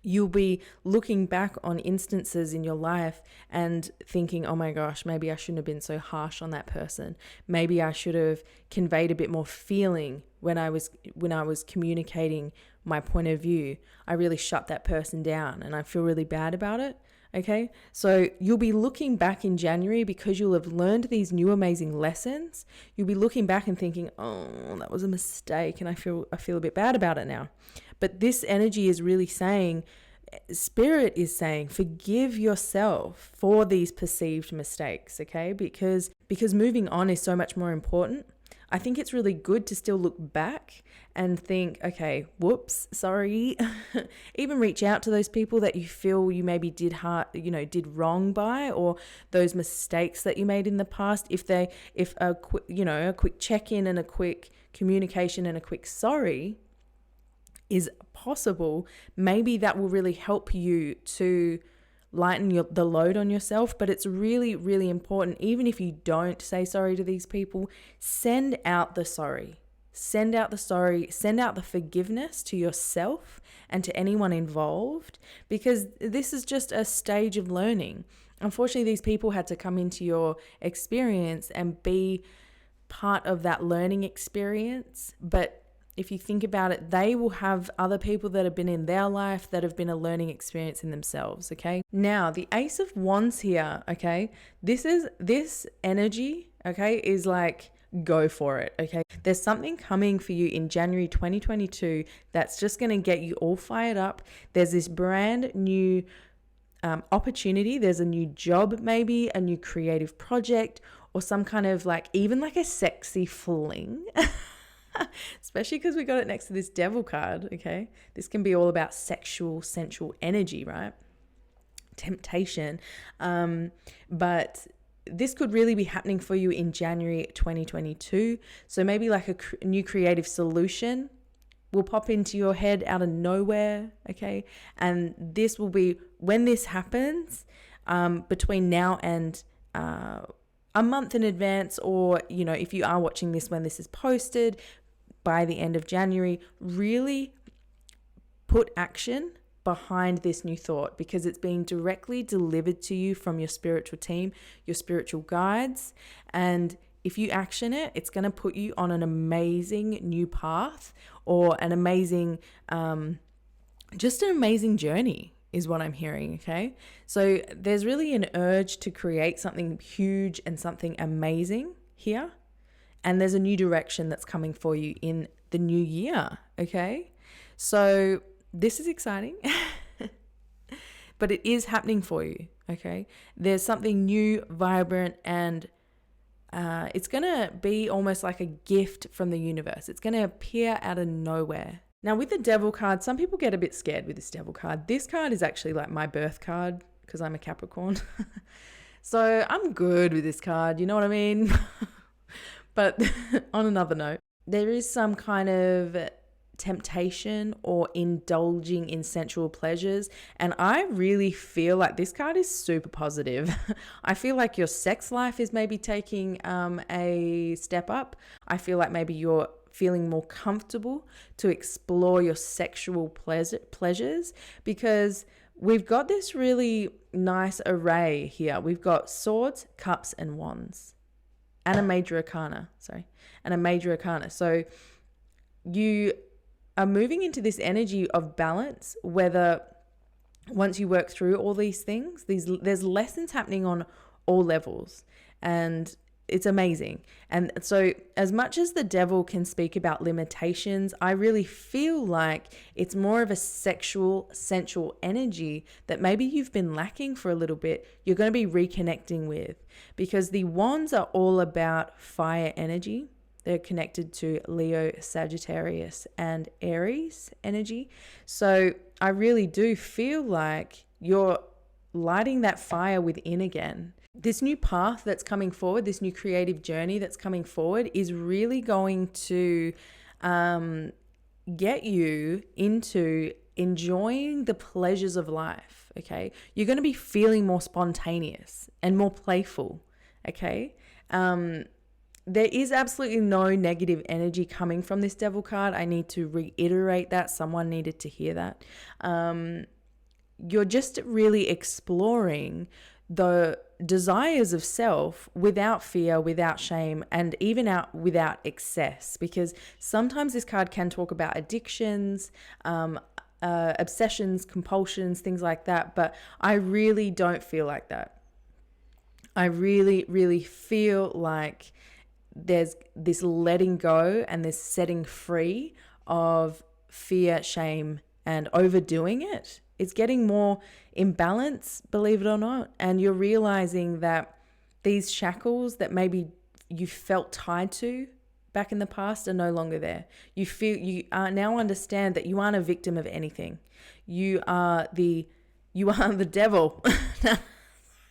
You'll be looking back on instances in your life and thinking, oh my gosh, maybe I shouldn't have been so harsh on that person. Maybe I should have conveyed a bit more feeling when I was communicating my point of view. I really shut that person down and I feel really bad about it. Okay, so you'll be looking back in January because you'll have learned these new amazing lessons. You'll be looking back and thinking, oh, that was a mistake and I feel a bit bad about it now. But this energy is really saying, Spirit is saying, forgive yourself for these perceived mistakes, okay? Because moving on is so much more important. I think it's really good to still look back and think, okay, whoops, sorry. Even reach out to those people that you feel you maybe did wrong by, or those mistakes that you made in the past. If a quick check-in and a quick communication and a quick sorry is possible, maybe that will really help you to lighten the load on yourself. But it's really, really important, even if you don't say sorry to these people, send out the sorry. Send out the sorry, send out the forgiveness to yourself and to anyone involved, because this is just a stage of learning. Unfortunately, these people had to come into your experience and be part of that learning experience. But if you think about it, they will have other people that have been in their life that have been a learning experience in themselves, okay? Now, the Ace of Wands here, okay? This energy, okay, is like, go for it, okay? There's something coming for you in January 2022 that's just going to get you all fired up. There's this brand new opportunity. There's a new job, maybe a new creative project, or some kind of even a sexy fling. Especially because we got it next to this Devil card, okay? This can be all about sexual, sensual energy, right? Temptation. But this could really be happening for you in January 2022. So maybe a new creative solution will pop into your head out of nowhere, okay? And this will be, when this happens, between now and a month in advance, or, if you are watching this when this is posted, by the end of January, really put action behind this new thought, because it's being directly delivered to you from your spiritual team, your spiritual guides. And if you action it, it's going to put you on an amazing new path, or an amazing, just an amazing journey is what I'm hearing, okay? So there's really an urge to create something huge and something amazing here. And there's a new direction that's coming for you in the new year, okay? So this is exciting, but it is happening for you, okay? There's something new, vibrant, and it's going to be almost like a gift from the universe. It's going to appear out of nowhere. Now, with the Devil card, some people get a bit scared with this Devil card. This card is actually like my birth card because I'm a Capricorn. So I'm good with this card, you know what I mean? But on another note, there is some kind of temptation or indulging in sensual pleasures. And I really feel like this card is super positive. I feel like your sex life is maybe taking a step up. I feel like maybe you're feeling more comfortable to explore your sexual pleasures, because we've got this really nice array here. We've got Swords, Cups, and Wands. And a major arcana, So you are moving into this energy of balance, whether once you work through all these things, there's lessons happening on all levels, and it's amazing. And so as much as the Devil can speak about limitations, I really feel like it's more of a sexual, sensual energy that maybe you've been lacking for a little bit, you're going to be reconnecting with, because the Wands are all about fire energy. They're connected to Leo, Sagittarius, and Aries energy. So I really do feel like you're lighting that fire within again. This new path that's coming forward, this new creative journey that's coming forward, is really going to get you into enjoying the pleasures of life, okay? You're going to be feeling more spontaneous and more playful, okay? There is absolutely no negative energy coming from this Devil card. I need to reiterate that. Someone needed to hear that. You're just really exploring the desires of self without fear, without shame, and even without excess, because sometimes this card can talk about addictions, obsessions, compulsions, things like that. But I really don't feel like that. I really, really feel like there's this letting go and this setting free of fear, shame, and overdoing it. It's getting more in balance, believe it or not. And you're realizing that these shackles that maybe you felt tied to back in the past are no longer there. You now understand that you aren't a victim of anything. You are the devil.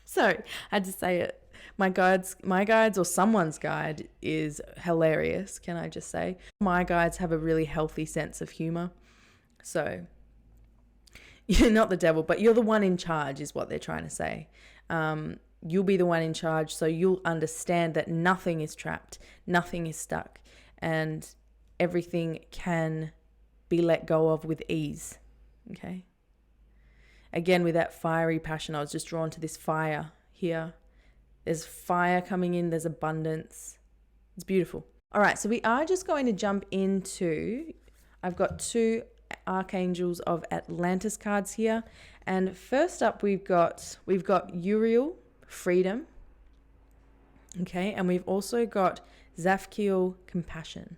So I had to say it. My guides or someone's guide is hilarious, can I just say? My guides have a really healthy sense of humor. So you're not the devil, but you're the one in charge is what they're trying to say. You'll be the one in charge, so you'll understand that nothing is trapped, nothing is stuck, and everything can be let go of with ease, okay? Again, with that fiery passion, I was just drawn to this fire here. There's fire coming in, there's abundance. It's beautiful. All right, so we are just going to jump into, I've got 2 Archangels of Atlantis cards here. And first up, we've got Uriel, freedom. Okay, and we've also got Zafkiel, compassion.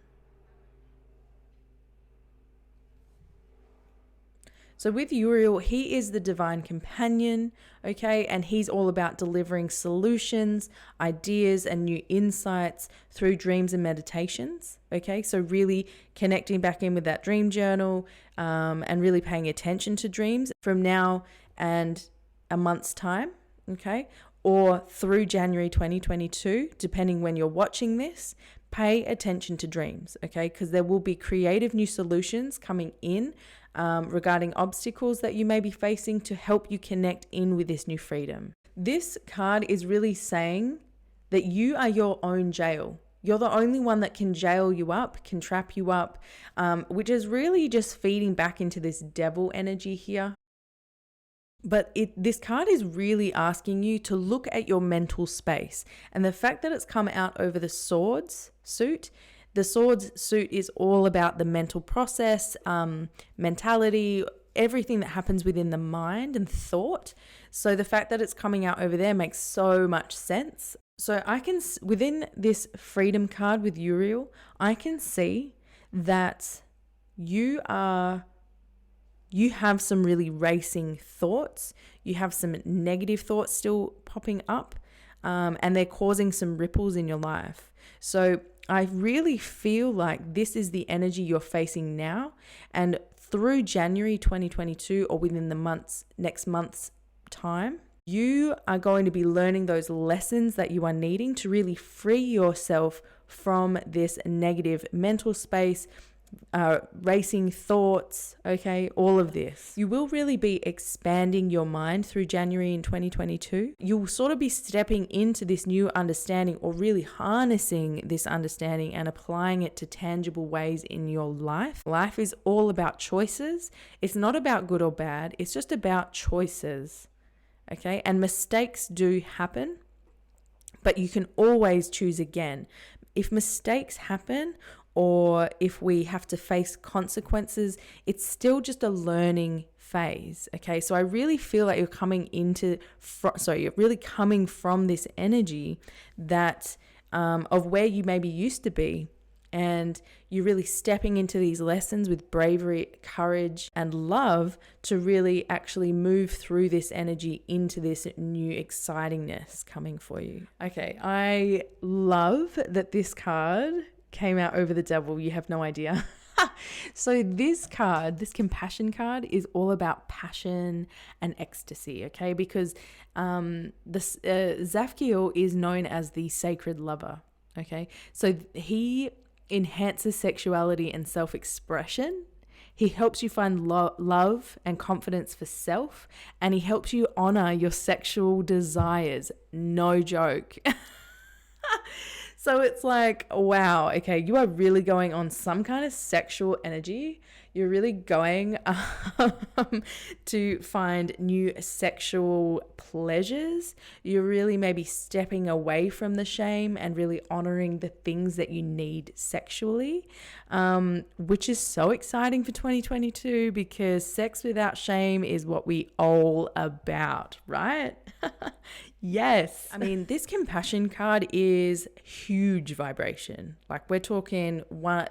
So with Uriel, he is the divine companion, okay? And he's all about delivering solutions, ideas, and new insights through dreams and meditations, okay? So really connecting back in with that dream journal and really paying attention to dreams from now and a month's time, okay? Or through January 2022, depending when you're watching this. Pay attention to dreams, okay? Because there will be creative new solutions coming in regarding obstacles that you may be facing to help you connect in with this new freedom. This card is really saying that you are your own jail. You're the only one that can jail you up, can trap you up, which is really just feeding back into this devil energy here. But this card is really asking you to look at your mental space. And the fact that it's come out over the swords suit, the swords suit is all about the mental process, mentality, everything that happens within the mind and thought. So the fact that it's coming out over there makes so much sense. So I can, within this freedom card with Uriel, I can see that you have some really racing thoughts. You have some negative thoughts still popping up, and they're causing some ripples in your life. So I really feel like this is the energy you're facing now. And through January 2022, or within the next month's time, you are going to be learning those lessons that you are needing to really free yourself from this negative mental space, racing thoughts, okay, all of this. You will really be expanding your mind through January in 2022. You'll sort of be stepping into this new understanding, or really harnessing this understanding and applying it to tangible ways in your life. Life is all about choices. It's not about good or bad. It's just about choices, okay? And mistakes do happen, but you can always choose again. If mistakes happen, or if we have to face consequences, it's still just a learning phase, okay? So I really feel like you're coming you're really coming from this energy that of where you maybe used to be, and you're really stepping into these lessons with bravery, courage, and love to really actually move through this energy into this new excitingness coming for you. Okay, I love that this card came out over the devil. You have no idea. So this card, this compassion card, is all about passion and ecstasy, okay? Because Zafkiel is known as the sacred lover, okay? So he enhances sexuality and self-expression. He helps you find love and confidence for self, and he helps you honor your sexual desires. No joke. So it's like, wow, okay, you are really going on some kind of sexual energy. You're really going to find new sexual pleasures. You're really maybe stepping away from the shame and really honoring the things that you need sexually, which is so exciting for 2022 because sex without shame is what we all about, right? Yes. I mean, this compassion card is huge vibration. Like we're talking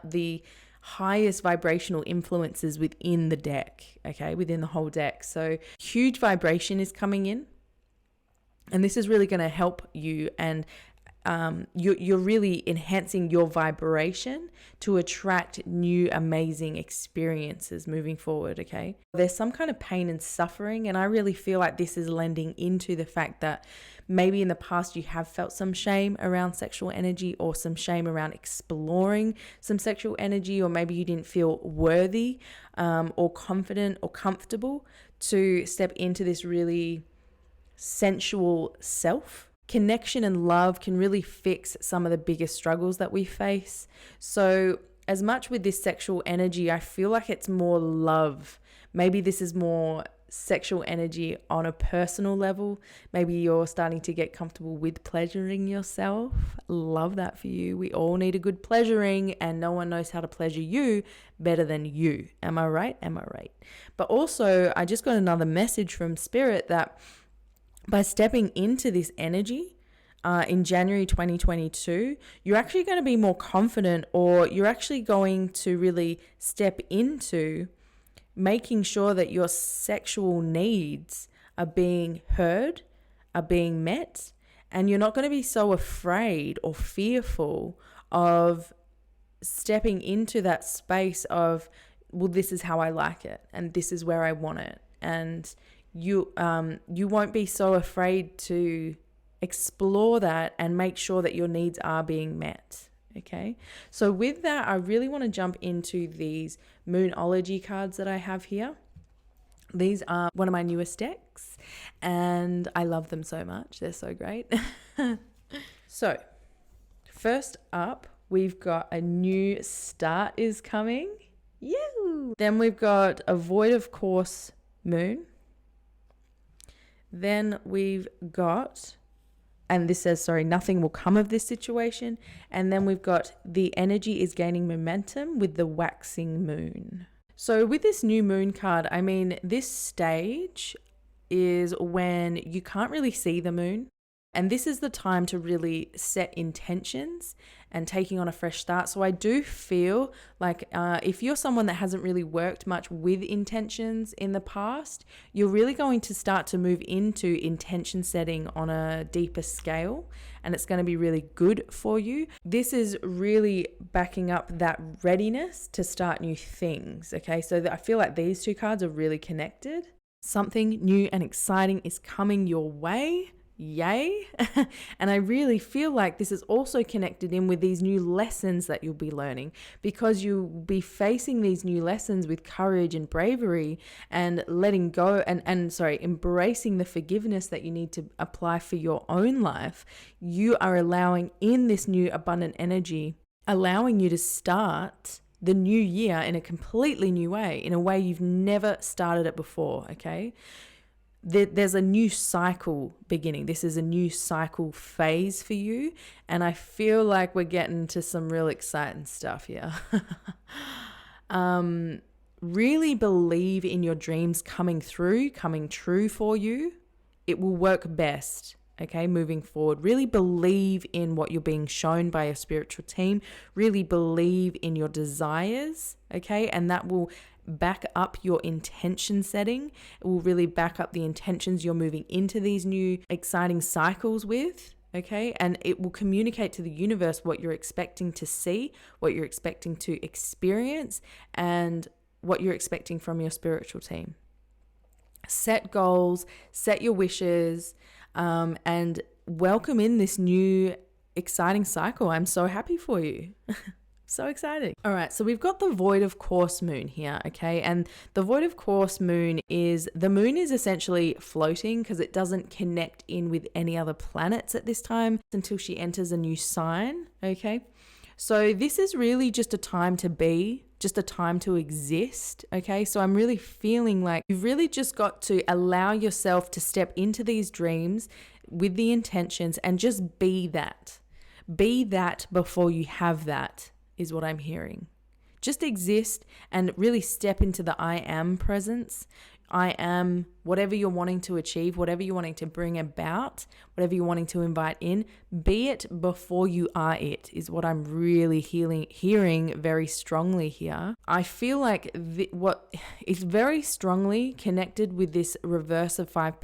the highest vibrational influences within the deck, okay, within the whole deck. So huge vibration is coming in. And this is really going to help you, and you're really enhancing your vibration to attract new amazing experiences moving forward, okay? There's some kind of pain and suffering, and I really feel like this is lending into the fact that maybe in the past you have felt some shame around sexual energy, or some shame around exploring some sexual energy, or maybe you didn't feel worthy or confident or comfortable to step into this really sensual self. Connection and love can really fix some of the biggest struggles that we face. So as much with this sexual energy, I feel like it's more love. Maybe this is more sexual energy on a personal level. Maybe you're starting to get comfortable with pleasuring yourself. Love that for you. We all need a good pleasuring, and no one knows how to pleasure you better than you. Am I right? Am I right? But also, I just got another message from Spirit that by stepping into this energy in January 2022, you're actually going to be more confident, or you're actually going to really step into making sure that your sexual needs are being heard, are being met, and you're not going to be so afraid or fearful of stepping into that space of, well, this is how I like it, and this is where I want it. And you won't be so afraid to explore that and make sure that your needs are being met. Okay, so with that, I really want to jump into these Moonology cards that I have here. These are one of my newest decks, and I love them so much. They're so great. So first up, we've got a new start is coming. Yay! Then we've got a void of course moon. Then we've got, and this says, sorry, nothing will come of this situation. And then we've got the energy is gaining momentum with the waxing moon. So with this new moon card, I mean, this stage is when you can't really see the moon. And this is the time to really set intentions and taking on a fresh start. So I do feel like if you're someone that hasn't really worked much with intentions in the past, you're really going to start to move into intention setting on a deeper scale, and it's going to be really good for you. This is really backing up that readiness to start new things. Okay, so I feel like these two cards are really connected. Something new and exciting is coming your way. Yay. And I really feel like this is also connected in with these new lessons that you'll be learning, because you'll be facing these new lessons with courage and bravery, and letting go and embracing the forgiveness that you need to apply for your own life. You are allowing in this new abundant energy, allowing you to start the new year in a completely new way, in a way you've never started it before. Okay. There's a new cycle beginning. This is a new cycle phase for you. And I feel like we're getting to some real exciting stuff here. Really believe in your dreams coming true for you. It will work best. Okay, moving forward. Really believe in what you're being shown by your spiritual team. Really believe in your desires. Okay, and that will back up your intention setting. It will really back up the intentions you're moving into these new exciting cycles with. Okay, and it will communicate to the universe what you're expecting to see, what you're expecting to experience, and what you're expecting from your spiritual team. Set goals, set your wishes, and welcome in this new exciting cycle. I'm so happy for you. So exciting. All right, so we've got the void of course moon here, okay? And the void of course moon is, the moon is essentially floating because it doesn't connect in with any other planets at this time until she enters a new sign, okay? So this is really just a time to be, just a time to exist, okay? So I'm really feeling like you've really just got to allow yourself to step into these dreams with the intentions and just be that. Be that before you have that, is what I'm hearing. Just exist and really step into the I am presence. I am whatever you're wanting to achieve, whatever you're wanting to bring about, whatever you're wanting to invite in, be it before you are it, is what I'm really hearing very strongly here. I feel like what is very strongly connected with this reverse of 5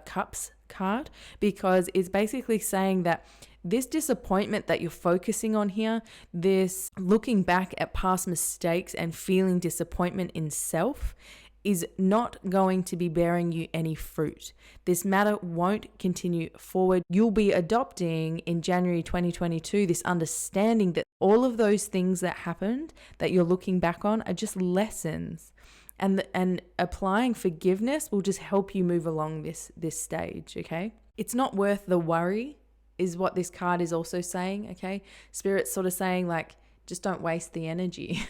cups card, because it's basically saying that this disappointment that you're focusing on here, this looking back at past mistakes and feeling disappointment in self, is not going to be bearing you any fruit. This matter won't continue forward. You'll be adopting in January 2022 this understanding that all of those things that happened that you're looking back on are just lessons. And applying forgiveness will just help you move along this stage, okay? It's not worth the worry, is what this card is also saying, okay? Spirit's sort of saying, like, just don't waste the energy.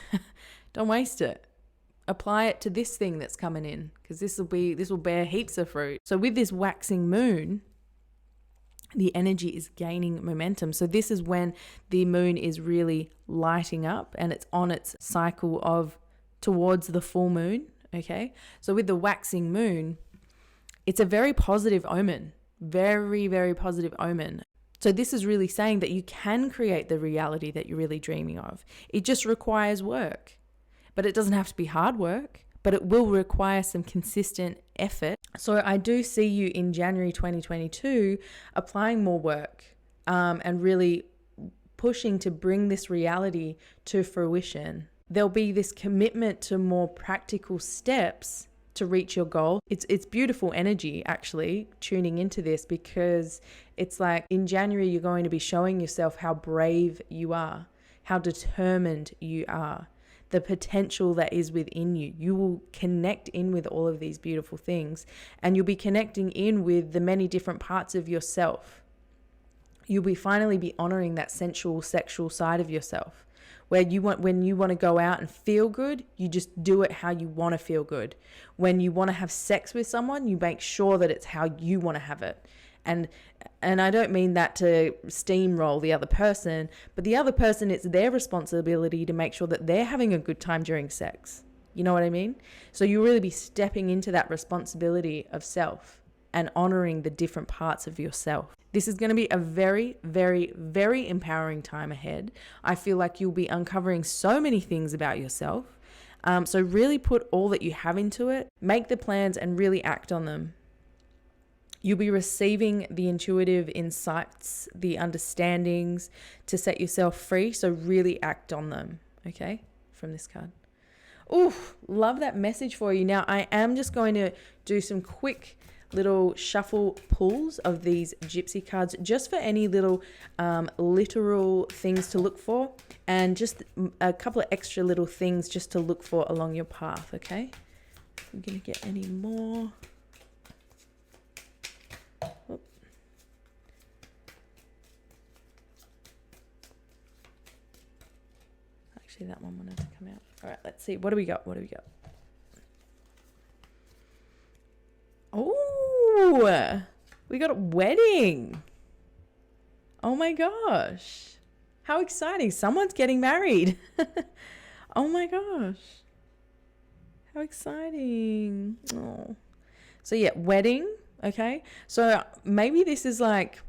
Don't waste it. Apply it to this thing that's coming in, because this will bear heaps of fruit. So with this waxing moon, the energy is gaining momentum. So this is when the moon is really lighting up and it's on its cycle of towards the full moon, okay? So with the waxing moon, it's a very positive omen, very, very positive omen. So this is really saying that you can create the reality that you're really dreaming of. It just requires work, but it doesn't have to be hard work, but it will require some consistent effort. So I do see you in January 2022 applying more work and really pushing to bring this reality to fruition. There'll be this commitment to more practical steps to reach your goal. It's beautiful energy actually tuning into this, because it's like in January you're going to be showing yourself how brave you are, how determined you are, the potential that is within you. You will connect in with all of these beautiful things, and you'll be connecting in with the many different parts of yourself. You'll be finally be honoring that sensual, sexual side of yourself, where when you want to go out and feel good, you just do it how you want to feel good. When you want to have sex with someone, you make sure that it's how you want to have it. And I don't mean that to steamroll the other person, but the other person, it's their responsibility to make sure that they're having a good time during sex. You know what I mean? So you really be stepping into that responsibility of self and honoring the different parts of yourself. This is going to be a very, very, very empowering time ahead. I feel like you'll be uncovering so many things about yourself. So really put all that you have into it, make the plans and really act on them. You'll be receiving the intuitive insights, the understandings to set yourself free. So really act on them, okay, from this card. Ooh, love that message for you. Now, I am just going to do some quick little shuffle pulls of these gypsy cards, just for any little literal things to look for, and just a couple of extra little things just to look for along your path, okay? I'm going to get any more. Actually, that one wanted to come out. All right, let's see. What do we got? Oh, we got a wedding. Oh my gosh. How exciting. Someone's getting married. Oh my gosh. How exciting. Oh. So yeah, wedding. Okay. So maybe this is like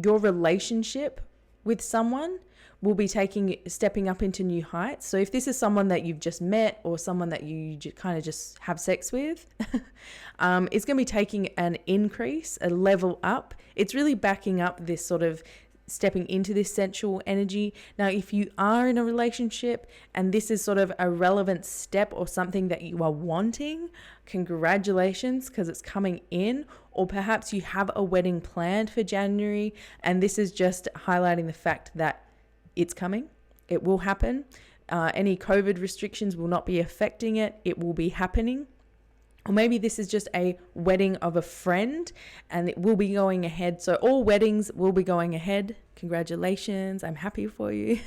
your relationship with someone will be stepping up into new heights. So if this is someone that you've just met or someone that you kind of just have sex with, it's going to be taking an increase, a level up. It's really backing up this sort of stepping into this sensual energy. Now, if you are in a relationship and this is sort of a relevant step or something that you are wanting, congratulations, because it's coming in. Or perhaps you have a wedding planned for January and this is just highlighting the fact that it's coming. It will happen. Any COVID restrictions will not be affecting it. It will be happening. Or maybe this is just a wedding of a friend and it will be going ahead. So all weddings will be going ahead. Congratulations. I'm happy for you.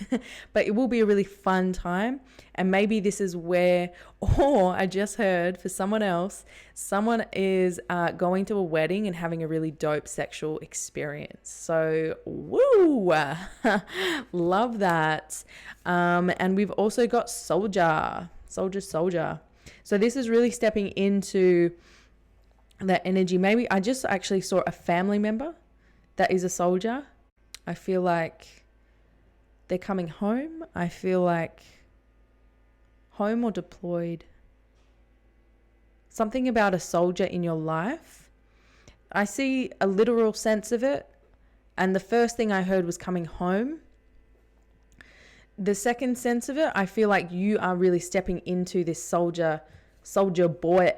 But it will be a really fun time. And maybe this is where, or I just heard for someone else, someone is going to a wedding and having a really dope sexual experience. So, woo! Love that. And we've also got soldier. So this is really stepping into that energy. Maybe I just actually saw a family member that is a soldier. I feel like they're coming home. I feel like home or deployed. Something about a soldier in your life. I see a literal sense of it. And the first thing I heard was coming home. The second sense of it, I feel like you are really stepping into this soldier boy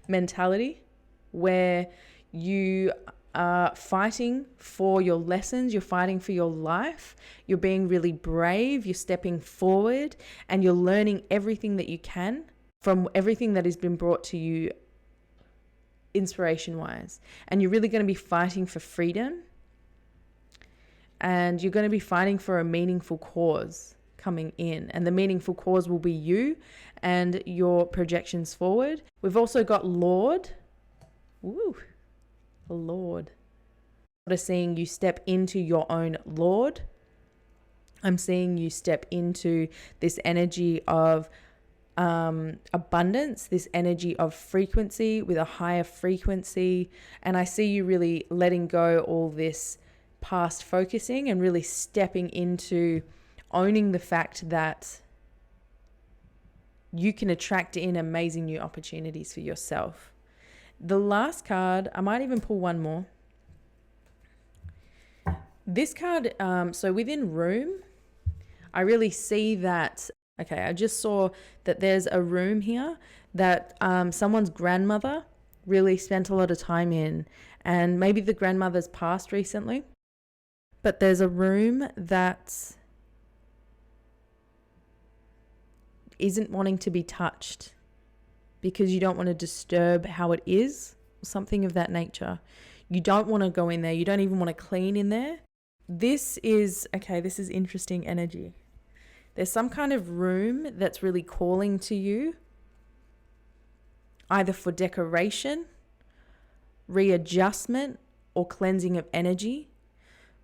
mentality where you are fighting for your lessons, you're fighting for your life, you're being really brave, you're stepping forward and you're learning everything that you can from everything that has been brought to you inspiration-wise. And you're really going to be fighting for freedom. And you're going to be fighting for a meaningful cause coming in. And the meaningful cause will be you and your projections forward. We've also got Lord. Woo, Lord. I'm seeing you step into your own Lord. I'm seeing you step into this energy of abundance, this energy of frequency with a higher frequency. And I see you really letting go all this past focusing and really stepping into owning the fact that you can attract in amazing new opportunities for yourself. The last card, I might even pull one more. This card, so within room, I really see that, okay, I just saw that there's a room here that someone's grandmother really spent a lot of time in, and maybe the grandmother's passed recently. But there's a room that isn't wanting to be touched because you don't want to disturb how it is, something of that nature. You don't want to go in there. You don't even want to clean in there. This is interesting energy. There's some kind of room that's really calling to you, either for decoration, readjustment, or cleansing of energy.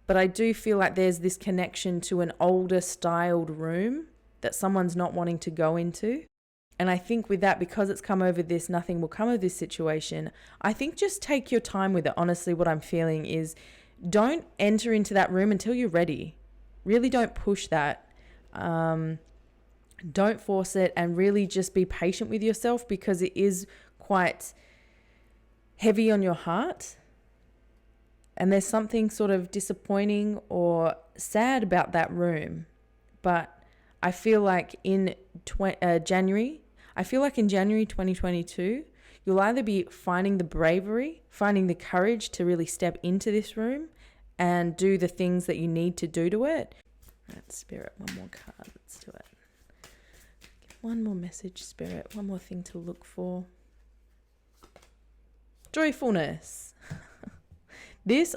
But I do feel like there's this connection to an older styled room that someone's not wanting to go into. And I think with that, because it's come over this, nothing will come of this situation. I think just take your time with it. Honestly, what I'm feeling is don't enter into that room until you're ready. Really don't push that. Don't force it, and really just be patient with yourself because it is quite heavy on your heart. And there's something sort of disappointing or sad about that room. But I feel like in January 2022, you'll either be finding the bravery, finding the courage to really step into this room and do the things that you need to do to it. Right, Spirit, one more card. Let's do it. One more message, Spirit. One more thing to look for. Joyfulness. This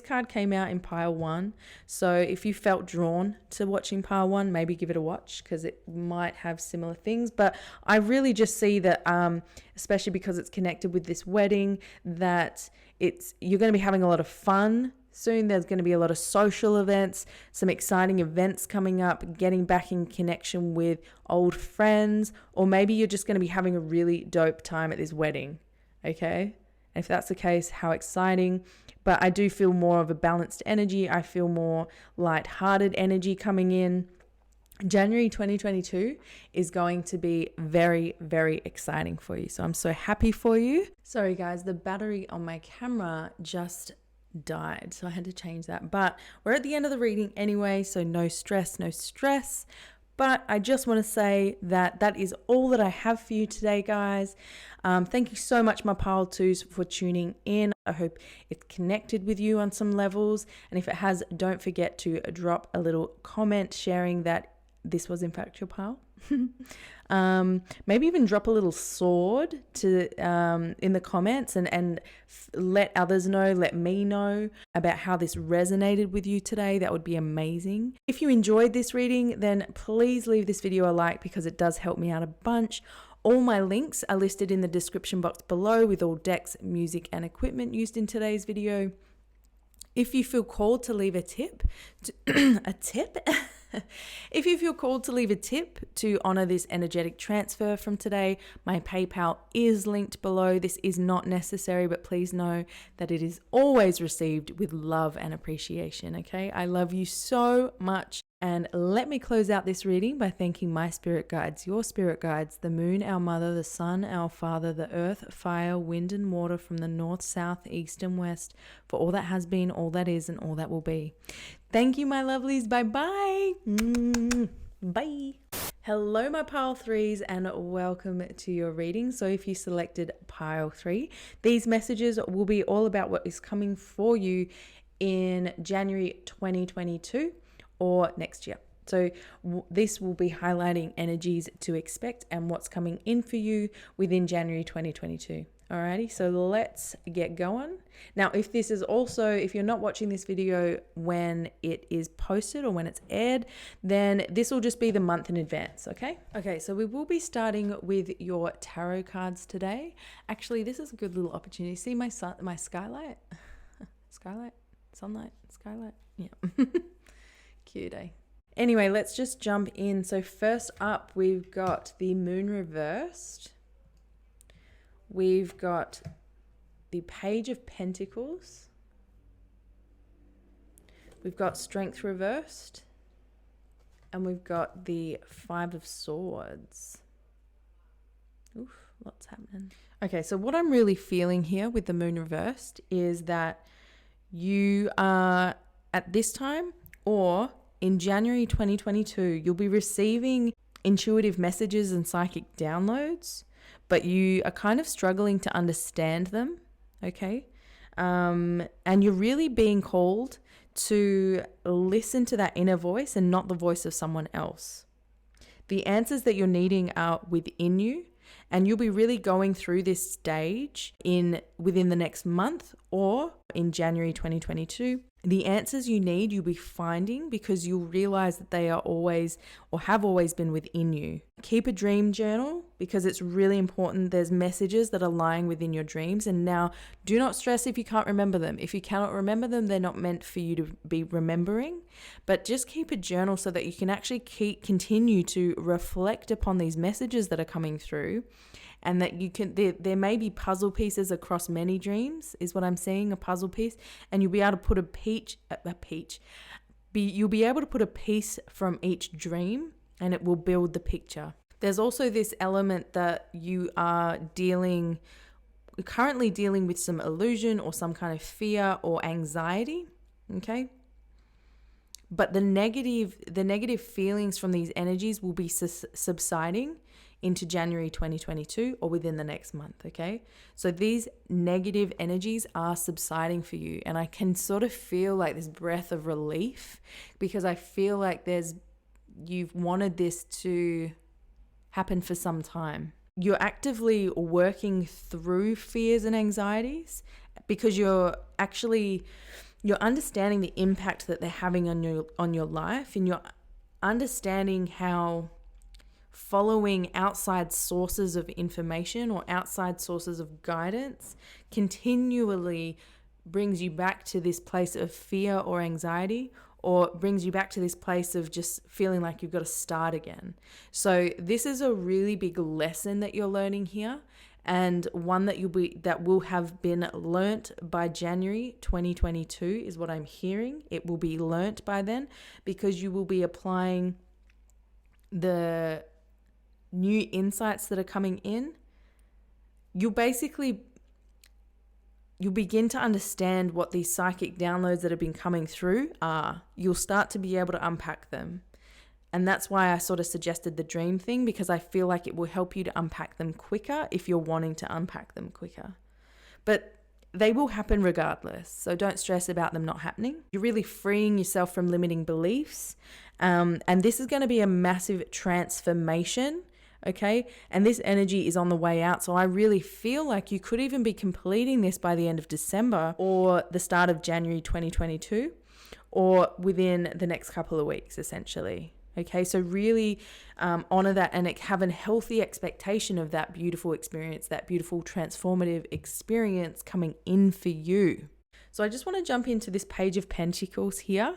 card came out in pile 1. So if you felt drawn to watching pile 1, maybe give it a watch because it might have similar things. But I really just see that, especially because it's connected with this wedding, that you're going to be having a lot of fun soon. There's going to be a lot of social events, some exciting events coming up, getting back in connection with old friends, or maybe you're just going to be having a really dope time at this wedding. Okay? And if that's the case, how exciting. But I do feel more of a balanced energy. I feel more light-hearted energy coming in. January 2022 is going to be very, very exciting for you. So I'm so happy for you. Sorry guys, the battery on my camera just died, so I had to change that. But we're at the end of the reading anyway, so no stress, no stress. But I just want to say that is all that I have for you today, guys. Thank you so much, my pile 2s, for tuning in. I hope it's connected with you on some levels. And if it has, don't forget to drop a little comment sharing that this was in fact your pile. Maybe even drop a little sword to in the comments and let others know, let me know about how this resonated with you today. That would be amazing. If you enjoyed this reading, then please leave this video a like because it does help me out a bunch. All my links are listed in the description box below with all decks, music, and equipment used in today's video. If you feel called to leave a tip, if you feel called to leave a tip to honor this energetic transfer from today, my PayPal is linked below. This is not necessary, but please know that it is always received with love and appreciation, okay? I love you so much. And let me close out this reading by thanking my spirit guides, your spirit guides, the moon, our mother, the sun, our father, the earth, fire, wind, and water from the north, south, east, and west for all that has been, all that is, and all that will be. Thank you, my lovelies. Bye-bye. Bye. Hello, my pile threes, and welcome to your reading. So if you selected pile 3, these messages will be all about what is coming for you in January 2022. Or next year. So this will be highlighting energies to expect and what's coming in for you within January 2022. Alrighty, so let's get going. Now, if you're not watching this video when it is posted or when it's aired, then this will just be the month in advance, okay? Okay, so we will be starting with your tarot cards today. Actually, this is a good little opportunity. See my skylight? Sunlight, skylight, yeah. Cute, eh? Anyway, let's just jump in. So first up, we've got the moon reversed. We've got the Page of Pentacles. We've got Strength reversed. And we've got the 5 of Swords. Oof, lots happening. Okay, so what I'm really feeling here with the moon reversed is that you are at this time or in January 2022, you'll be receiving intuitive messages and psychic downloads, but you are kind of struggling to understand them, okay? And you're really being called to listen to that inner voice and not the voice of someone else. The answers that you're needing are within you, and you'll be really going through this stage within the next month or in January 2022. The answers you need, you'll be finding because you'll realize that they are always or have always been within you. Keep a dream journal because it's really important. There's messages that are lying within your dreams. And now do not stress if you can't remember them. If you cannot remember them, they're not meant for you to be remembering. But just keep a journal so that you can actually continue to reflect upon these messages that are coming through. And that you can, there may be puzzle pieces across many dreams, is what I'm seeing, a puzzle piece. And you'll be able to put you'll be able to put a piece from each dream and it will build the picture. There's also this element that you are currently dealing with some illusion or some kind of fear or anxiety, okay? But the negative feelings from these energies will be subsiding into January 2022 or within the next month, okay? So these negative energies are subsiding for you, and I can sort of feel like this breath of relief because I feel like you've wanted this to happen for some time. You're actively working through fears and anxieties because you're understanding the impact that they're having on your life, and you're understanding how following outside sources of information or outside sources of guidance continually brings you back to this place of fear or anxiety, or brings you back to this place of just feeling like you've got to start again. So this is a really big lesson that you're learning here, and one that will have been learnt by January 2022 is what I'm hearing. It will be learnt by then because you will be applying the new insights that are coming in. You'll begin to understand what these psychic downloads that have been coming through are. You'll start to be able to unpack them. And that's why I sort of suggested the dream thing, because I feel like it will help you to unpack them quicker if you're wanting to unpack them quicker. But they will happen regardless. So don't stress about them not happening. You're really freeing yourself from limiting beliefs. And this is going to be a massive transformation. Okay. And this energy is on the way out. So I really feel like you could even be completing this by the end of December or the start of January 2022, or within the next couple of weeks, essentially. Okay, so really honor that and have a healthy expectation of that beautiful experience, that beautiful transformative experience coming in for you. So I just want to jump into this Page of Pentacles here.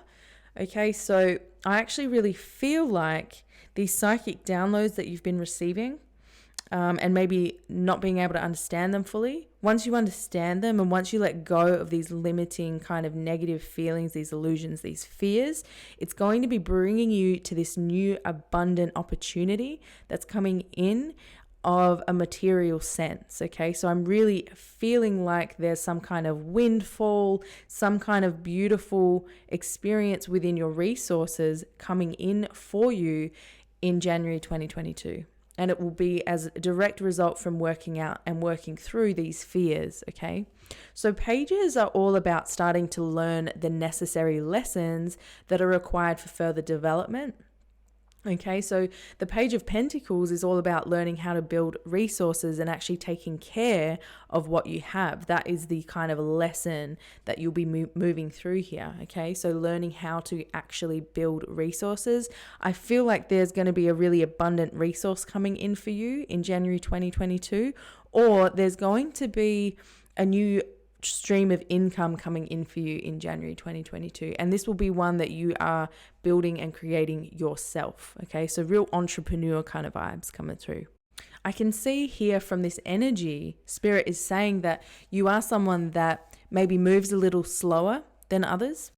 Okay, so I actually really feel like these psychic downloads that you've been receiving, and maybe not being able to understand them fully. Once you understand them and once you let go of these limiting kind of negative feelings, these illusions, these fears, it's going to be bringing you to this new abundant opportunity that's coming in of a material sense. Okay, so I'm really feeling like there's some kind of windfall, some kind of beautiful experience within your resources coming in for you in January 2022. And it will be as a direct result from working out and working through these fears, okay? So pages are all about starting to learn the necessary lessons that are required for further development. Okay, so the Page of Pentacles is all about learning how to build resources and actually taking care of what you have. That is the kind of lesson that you'll be moving through here. Okay, so learning how to actually build resources. I feel like there's going to be a really abundant resource coming in for you in January 2022, or there's going to be a new stream of income coming in for you in January 2022, and this will be one that you are building and creating yourself. Okay, so real entrepreneur kind of vibes coming through. I can see here from this energy, Spirit is saying that you are someone that maybe moves a little slower than others.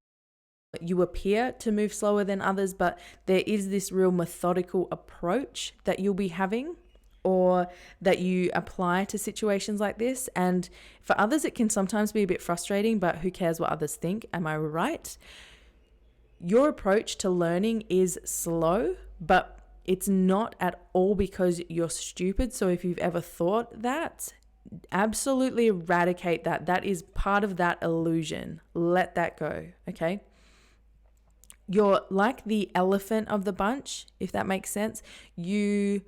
You appear to move slower than others, but there is this real methodical approach that you'll be having, or that you apply to situations like this. And for others, it can sometimes be a bit frustrating, but who cares what others think? Am I right? Your approach to learning is slow, but it's not at all because you're stupid. So if you've ever thought that, absolutely eradicate that. That is part of that illusion. Let that go, okay? You're like the elephant of the bunch, if that makes sense. You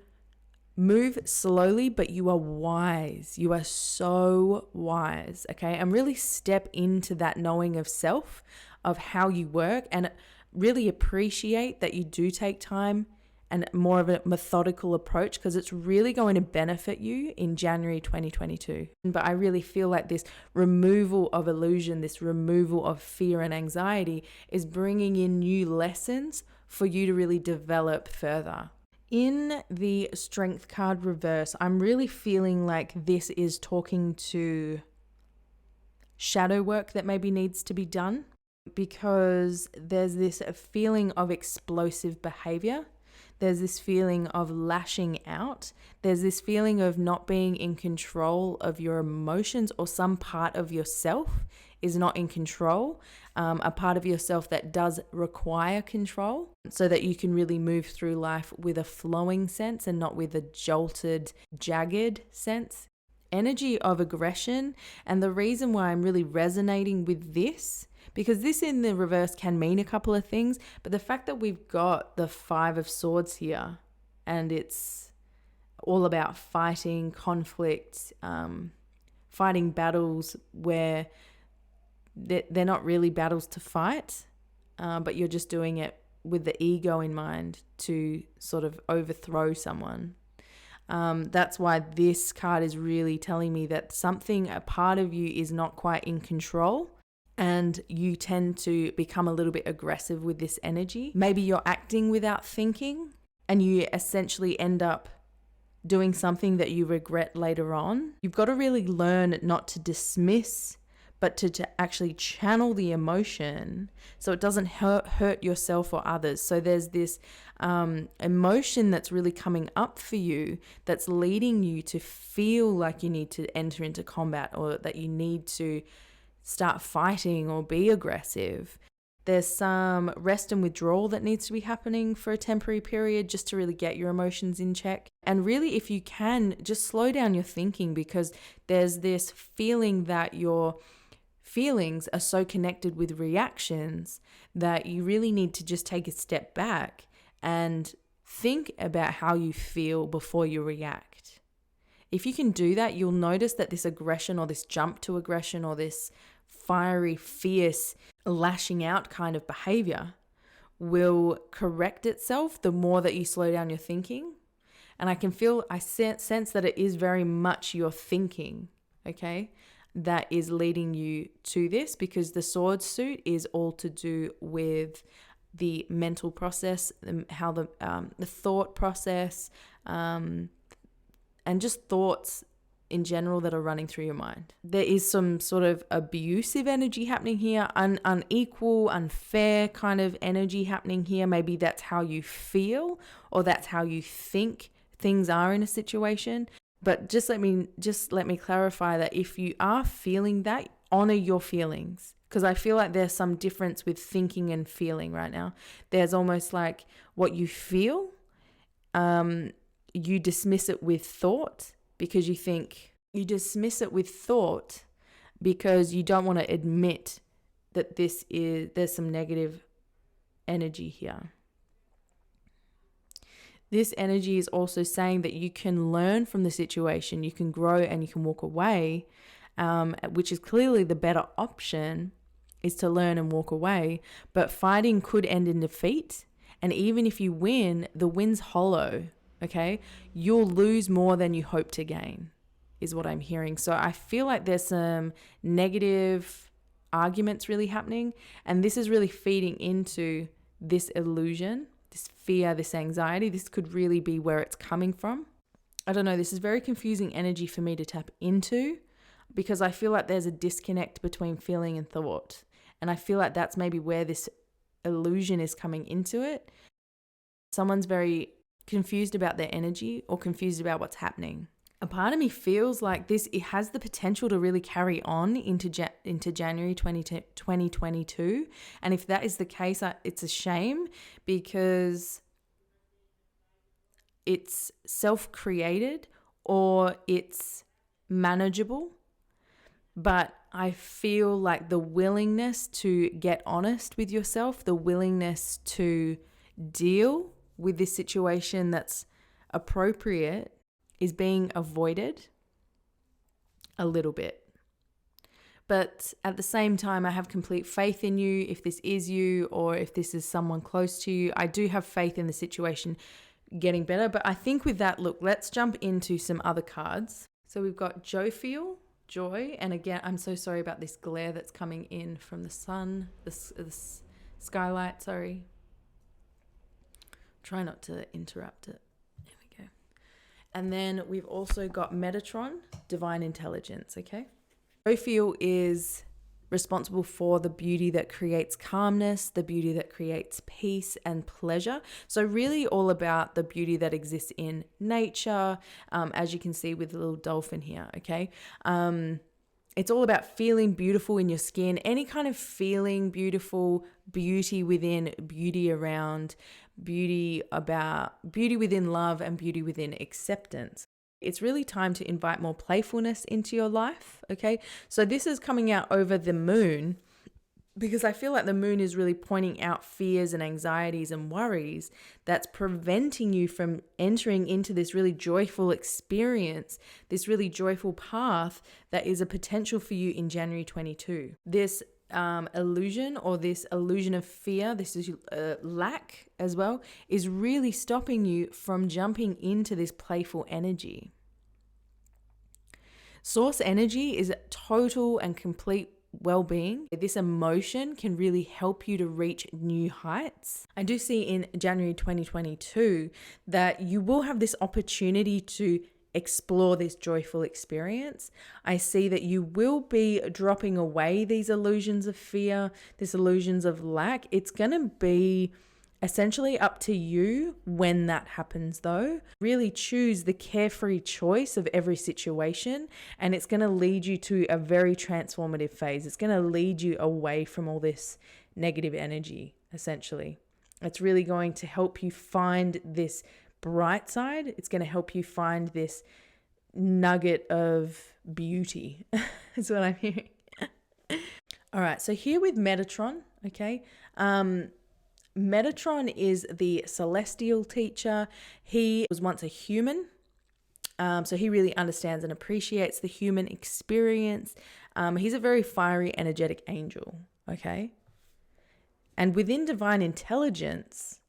move slowly, but you are wise. You are so wise, okay? And really step into that knowing of self, of how you work, and really appreciate that you do take time and more of a methodical approach, because it's really going to benefit you in January 2022. But I really feel like this removal of illusion, this removal of fear and anxiety is bringing in new lessons for you to really develop further. In the Strength card reverse, I'm really feeling like this is talking to shadow work that maybe needs to be done, because there's this feeling of explosive behavior. There's this feeling of lashing out. There's this feeling of not being in control of your emotions, or some part of yourself is not in control, a part of yourself that does require control, so that you can really move through life with a flowing sense and not with a jolted, jagged sense. Energy of aggression. And the reason why I'm really resonating with this, because this in the reverse can mean a couple of things, but the fact that we've got the 5 of Swords here, and it's all about fighting, conflict, fighting battles where they're not really battles to fight, but you're just doing it with the ego in mind to sort of overthrow someone. That's why this card is really telling me that a part of you is not quite in control, and you tend to become a little bit aggressive with this energy. Maybe you're acting without thinking, and you essentially end up doing something that you regret later on. You've got to really learn not to dismiss, but to actually channel the emotion so it doesn't hurt yourself or others. So there's this emotion that's really coming up for you that's leading you to feel like you need to enter into combat, or that you need to start fighting or be aggressive. There's some rest and withdrawal that needs to be happening for a temporary period just to really get your emotions in check. And really, if you can, just slow down your thinking, because there's this feeling that your feelings are so connected with reactions that you really need to just take a step back and think about how you feel before you react. If you can do that, you'll notice that this aggression or this jump to aggression or this fiery, fierce, lashing out kind of behavior will correct itself the more that you slow down your thinking. And I sense that it is very much your thinking, okay, that is leading you to this, because the sword suit is all to do with the mental process, how the thought process, and just thoughts in general that are running through your mind. There is some sort of abusive energy happening here, unequal, unfair kind of energy happening here. Maybe that's how you feel, or that's how you think things are in a situation. But just let me clarify that if you are feeling that, honor your feelings. Because I feel like there's some difference with thinking and feeling right now. There's almost like what you feel, you dismiss it with thought, because you dismiss it with thought because you don't want to admit that there's some negative energy here. This energy is also saying that you can learn from the situation, you can grow, and you can walk away, which is clearly the better option, is to learn and walk away. But fighting could end in defeat. And even if you win, the win's hollow, okay? You'll lose more than you hope to gain, is what I'm hearing. So I feel like there's some negative arguments really happening. And this is really feeding into this illusion, this fear, this anxiety. This could really be where it's coming from. I don't know. This is very confusing energy for me to tap into, because I feel like there's a disconnect between feeling and thought. And I feel like that's maybe where this illusion is coming into it. Someone's very confused about their energy or confused about what's happening. A part of me feels like it has the potential to really carry on into January 2022. And if that is the case, it's a shame, because it's self-created or it's manageable. But I feel like the willingness to get honest with yourself, the willingness to deal with this situation that's appropriate, is being avoided a little bit. But at the same time, I have complete faith in you. If this is you, or if this is someone close to you, I do have faith in the situation getting better. But I think with that, look, let's jump into some other cards. So we've got joy. And again, I'm so sorry about this glare that's coming in from the sun, the skylight, sorry. Try not to interrupt it. There we go. And then we've also got Metatron, divine intelligence, okay? Joy is responsible for the beauty that creates calmness, the beauty that creates peace and pleasure. So really all about the beauty that exists in nature, as you can see with the little dolphin here, okay? It's all about feeling beautiful in your skin, any kind of feeling beautiful, beauty within, beauty around, beauty within love, and beauty within acceptance. It's really time to invite more playfulness into your life, okay? So this is coming out over the moon, because I feel like the moon is really pointing out fears and anxieties and worries that's preventing you from entering into this really joyful experience, this really joyful path that is a potential for you in January 22. This illusion, or this illusion of fear, this is lack as well, is really stopping you from jumping into this playful energy. Source energy is total and complete well-being. This emotion can really help you to reach new heights. I do see in January 2022 that you will have this opportunity to explore this joyful experience. I see that you will be dropping away these illusions of fear, these illusions of lack. It's going to be essentially up to you when that happens, though. Really choose the carefree choice of every situation, and it's going to lead you to a very transformative phase. It's going to lead you away from all this negative energy, essentially. It's really going to help you find this bright side. It's going to help you find this nugget of beauty is what I'm hearing. All right, so here with Metatron, okay, Metatron is the celestial teacher. He was once a human, so he really understands and appreciates the human experience. He's a very fiery, energetic angel, okay? And within divine intelligence,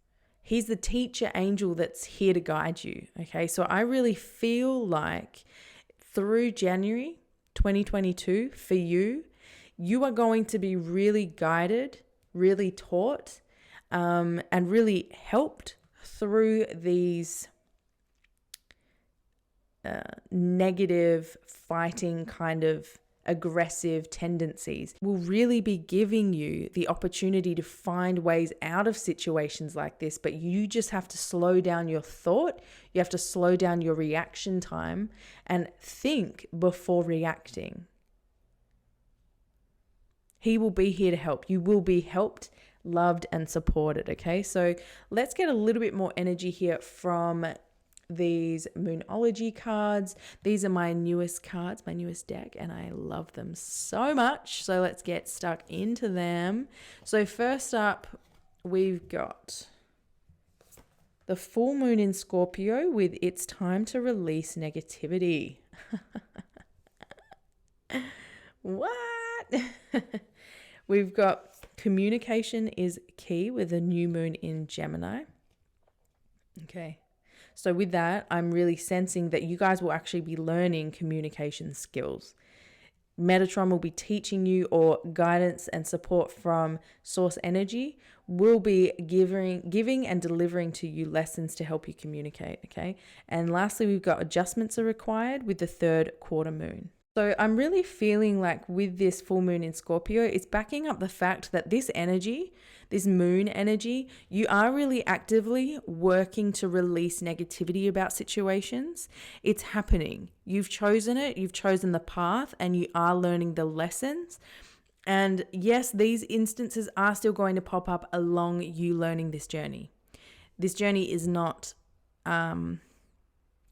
he's the teacher angel that's here to guide you, okay? So I really feel like through January 2022, for you, you are going to be really guided, really taught, and really helped through these negative, fighting, kind of aggressive tendencies. Will really be giving you the opportunity to find ways out of situations like this, but you just have to slow down your thought. You have to slow down your reaction time and think before reacting. He will be here to help. You will be helped, loved, and supported, okay? So let's get a little bit more energy here from these Moonology cards. These are my newest cards, my newest deck, and I love them so much. So let's get stuck into them. So first up, we've got the full moon in Scorpio with it's time to release negativity. What? We've got communication is key with a new moon in Gemini. Okay. So with that, I'm really sensing that you guys will actually be learning communication skills. Metatron will be teaching you, or guidance and support from source energy will be giving and delivering to you lessons to help you communicate, okay? And lastly, we've got adjustments are required with the third quarter moon. So I'm really feeling like with this full moon in Scorpio, it's backing up the fact that this energy, this moon energy, you are really actively working to release negativity about situations. It's happening. You've chosen it. You've chosen the path, and you are learning the lessons. And yes, these instances are still going to pop up along you learning this journey. This journey is not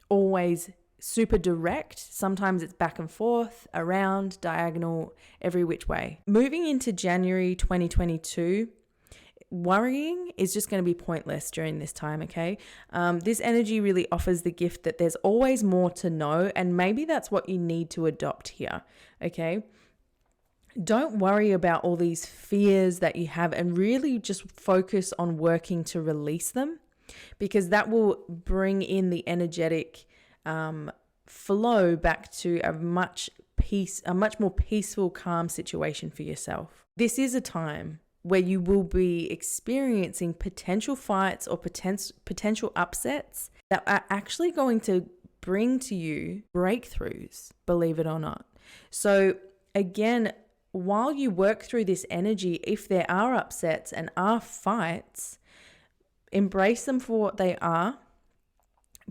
always super direct. Sometimes it's back and forth, around, diagonal, every which way. Moving into January 2022, worrying is just going to be pointless during this time, okay? This energy really offers the gift that there's always more to know, and maybe that's what you need to adopt here, okay? Don't worry about all these fears that you have, and really just focus on working to release them, because that will bring in the energetic flow back to a much more peaceful, calm situation for yourself. This is a time where you will be experiencing potential fights or potential upsets that are actually going to bring to you breakthroughs, believe it or not. So again, while you work through this energy, if there are upsets and are fights, embrace them for what they are,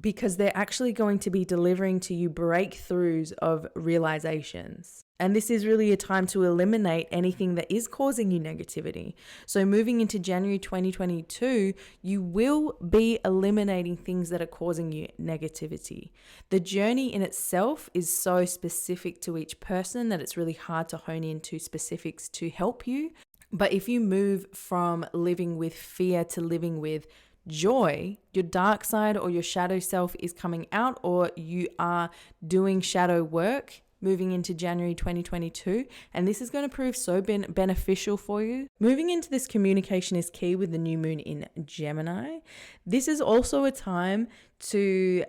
because they're actually going to be delivering to you breakthroughs of realizations. And this is really a time to eliminate anything that is causing you negativity. So moving into January 2022, you will be eliminating things that are causing you negativity. The journey in itself is so specific to each person that it's really hard to hone into specifics to help you. But if you move from living with fear to living with joy, your dark side or your shadow self is coming out, or you are doing shadow work moving into January 2022, and this is going to prove so beneficial for you. Moving into this, communication is key with the new moon in Gemini. This is also a time to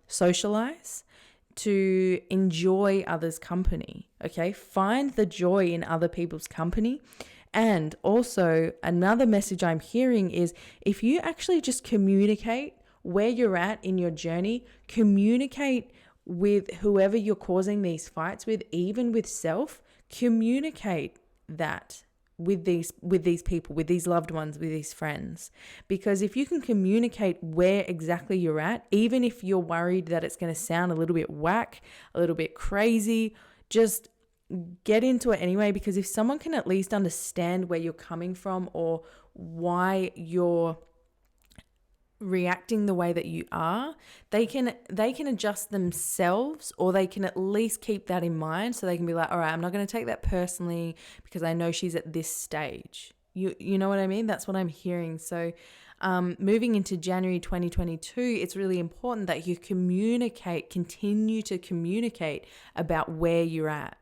socialize, to enjoy others' company, okay? Find the joy in other people's company. And also another message I'm hearing is, if you actually just communicate where you're at in your journey, communicate with whoever you're causing these fights with, even with self, communicate that with these people, with these loved ones, with these friends. Because if you can communicate where exactly you're at, even if you're worried that it's going to sound a little bit whack, a little bit crazy, just get into it anyway, because if someone can at least understand where you're coming from or why you're reacting the way that you are, they can adjust themselves, or they can at least keep that in mind, so they can be like, all right, I'm not going to take that personally because I know she's at this stage. You know what I mean? That's what I'm hearing. So moving into January 2022, it's really important that you continue to communicate about where you're at,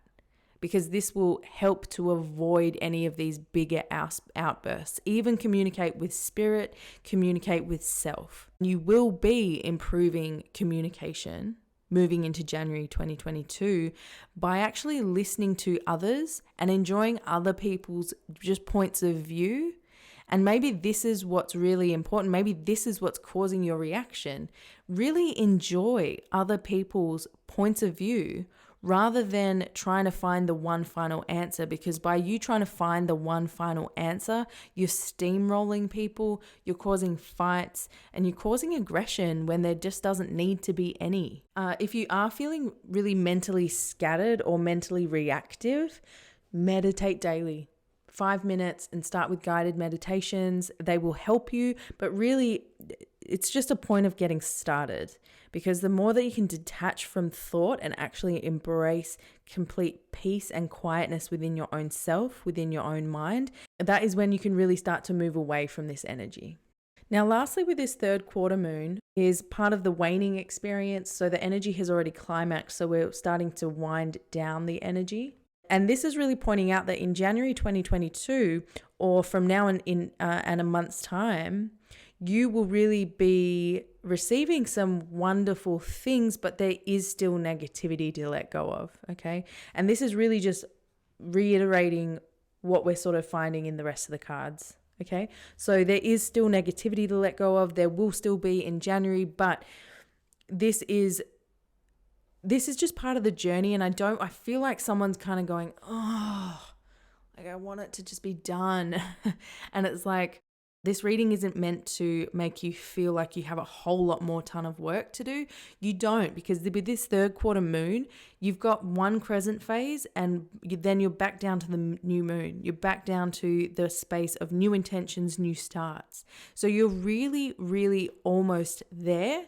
because this will help to avoid any of these bigger outbursts. Even communicate with spirit, communicate with self. You will be improving communication moving into January 2022 by actually listening to others and enjoying other people's just points of view. And maybe this is what's really important. Maybe this is what's causing your reaction. Really enjoy other people's points of view, rather than trying to find the one final answer, because by you trying to find the one final answer, you're steamrolling people, you're causing fights, and you're causing aggression when there just doesn't need to be any. If you are feeling really mentally scattered or mentally reactive, meditate daily. 5 minutes and start with guided meditations. They will help you, but really it's just a point of getting started, because the more that you can detach from thought and actually embrace complete peace and quietness within your own self, within your own mind, that is when you can really start to move away from this energy. Now, lastly, with this third quarter moon is part of the waning experience. So the energy has already climaxed. So we're starting to wind down the energy. And this is really pointing out that in January 2022, or from now in a month's time, you will really be receiving some wonderful things, but there is still negativity to let go of, okay? And this is really just reiterating what we're sort of finding in the rest of the cards, okay? So there is still negativity to let go of. There will still be in January, but this is just part of the journey. And I feel like someone's kind of going, oh, like I want it to just be done. And it's like, this reading isn't meant to make you feel like you have a whole lot more ton of work to do. You don't, because with this third quarter moon, you've got one crescent phase, and then you're back down to the new moon. You're back down to the space of new intentions, new starts. So you're really, really almost there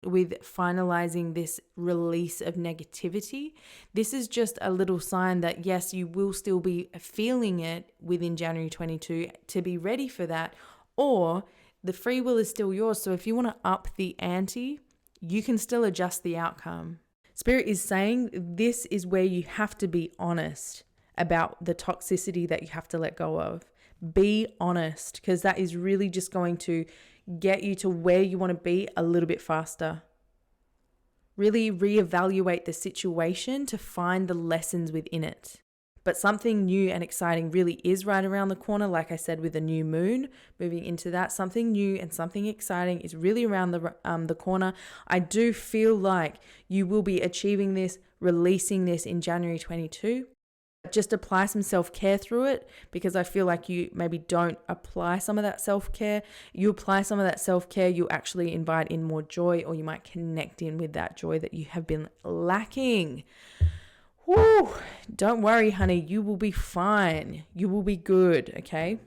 with finalizing this release of negativity. This is just a little sign that yes, you will still be feeling it within January 22 to be ready for that, or the free will is still yours. So if you want to up the ante, you can still adjust the outcome. Spirit is saying this is where you have to be honest about the toxicity that you have to let go of. Be honest, because that is really just going to get you to where you want to be a little bit faster. Really reevaluate the situation to find the lessons within it. But something new and exciting really is right around the corner. Like I said, with the new moon, moving into that, something new and something exciting is really around the corner. I do feel like you will be achieving this, releasing this in January 22. Just apply some self-care through it, because I feel like you maybe don't apply some of that self-care. You apply some of that self-care, you actually invite in more joy, or you might connect in with that joy that you have been lacking. Woo! Don't worry, honey. You will be fine. You will be good, okay?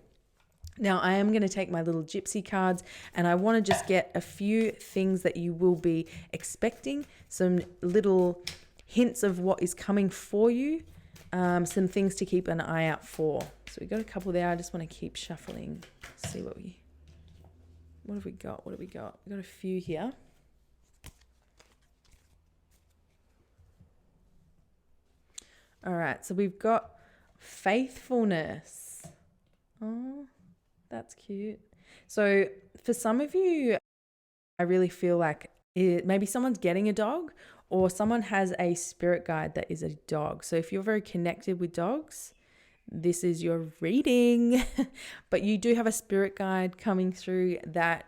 Now, I am going to take my little gypsy cards, and I want to just get a few things that you will be expecting, some little hints of what is coming for you. Some things to keep an eye out for. So we got a couple there. I just want to keep shuffling. See what have we got? We got a few here. All right. So we've got faithfulness. Oh, that's cute. So for some of you, I really feel like maybe someone's getting a dog, or someone has a spirit guide that is a dog. So if you're very connected with dogs, this is your reading. But you do have a spirit guide coming through that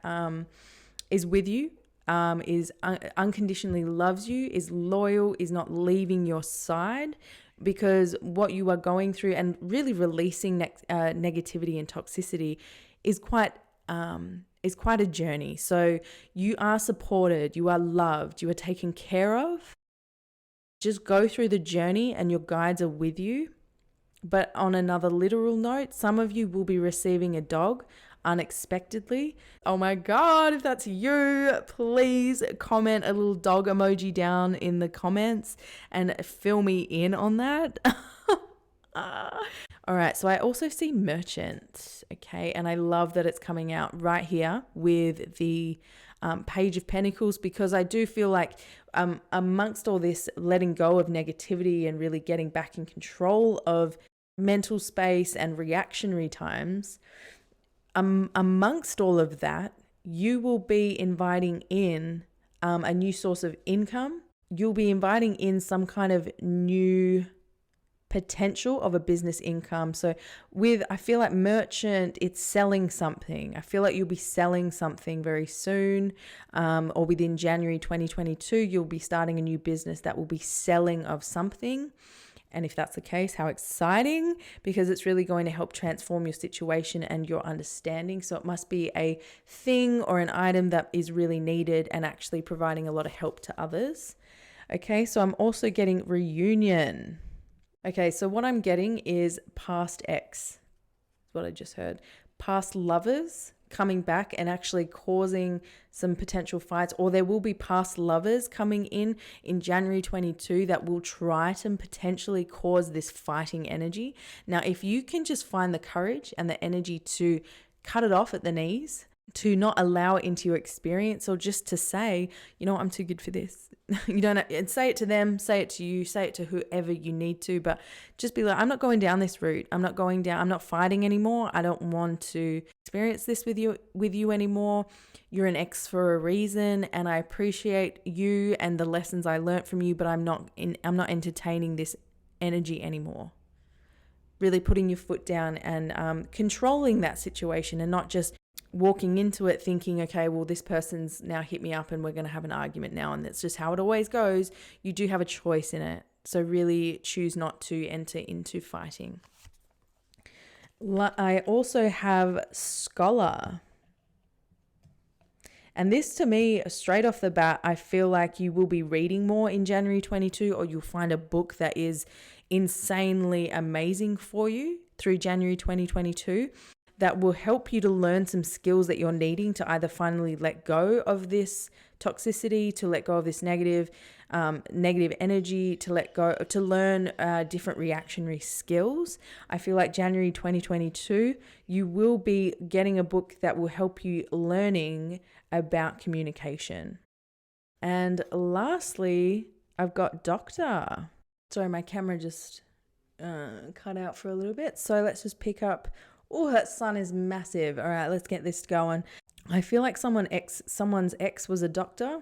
is with you, is unconditionally loves you, is loyal, is not leaving your side, because what you are going through and really releasing negativity and toxicity is quite a journey. So you are supported, you are loved, you are taken care of. Just go through the journey and your guides are with you. But on another literal note, some of you will be receiving a dog unexpectedly. Oh my God, if that's you, please comment a little dog emoji down in the comments and fill me in on that. All right, so I also see merchant, okay, and I love that it's coming out right here with the Page of Pentacles, because I do feel like amongst all this letting go of negativity and really getting back in control of mental space and reactionary times, amongst all of that, you will be inviting in a new source of income. You'll be inviting in some kind of new potential of a business income. So I feel like merchant, it's selling something. I feel like you'll be selling something very soon, or within January 2022, you'll be starting a new business that will be selling of something. And if that's the case, how exciting, because it's really going to help transform your situation and your understanding. So it must be a thing or an item that is really needed and actually providing a lot of help to others. Okay, so I'm also getting reunion. Okay, so what I'm getting is past ex, is what I just heard. Past lovers coming back and actually causing some potential fights, or there will be past lovers coming in January 22 that will try to potentially cause this fighting energy. Now, if you can just find the courage and the energy to cut it off at the knees, to not allow it into your experience, or just to say, you know what, I'm too good for this. You don't, and say it to them, say it to you, say it to whoever you need to, but just be like, I'm not going down this route. I'm not fighting anymore. I don't want to experience this with you anymore. You're an ex for a reason, and I appreciate you and the lessons I learned from you, but I'm not entertaining this energy anymore. Really putting your foot down and controlling that situation, and not just walking into it thinking, okay, well, this person's now hit me up and we're going to have an argument now, and that's just how it always goes. You do have a choice in it. So really choose not to enter into fighting. I also have scholar. And this, to me, straight off the bat, I feel like you will be reading more in January 22, or you'll find a book that is insanely amazing for you through January 2022. That will help you to learn some skills that you're needing to either finally let go of this toxicity, to let go of this negative energy, to learn different reactionary skills. I feel like January 2022, you will be getting a book that will help you learning about communication. And lastly, I've got doctor. Sorry, my camera just cut out for a little bit. So let's just pick up. Oh, that sun is massive. All right, let's get this going. I feel like someone's ex was a doctor,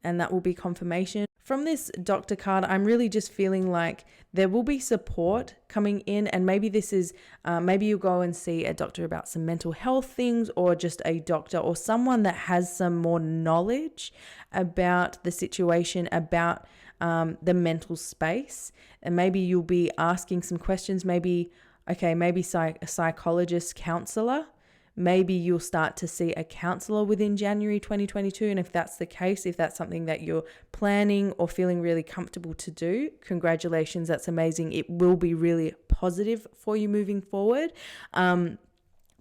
and that will be confirmation. From this doctor card, I'm really just feeling like there will be support coming in, and maybe this is, maybe you'll go and see a doctor about some mental health things, or just a doctor or someone that has some more knowledge about the situation, about the mental space. And maybe you'll be asking some questions, maybe a psychologist, counselor. Maybe you'll start to see a counselor within January 2022. And if that's the case, if that's something that you're planning or feeling really comfortable to do, congratulations, that's amazing. It will be really positive for you moving forward.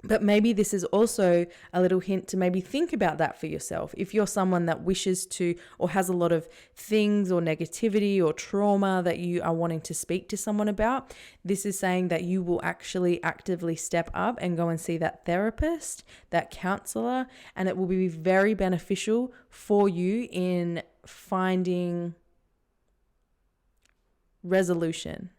But maybe this is also a little hint to maybe think about that for yourself. If you're someone that wishes to, or has a lot of things or negativity or trauma that you are wanting to speak to someone about, this is saying that you will actually actively step up and go and see that therapist, that counselor, and it will be very beneficial for you in finding resolution,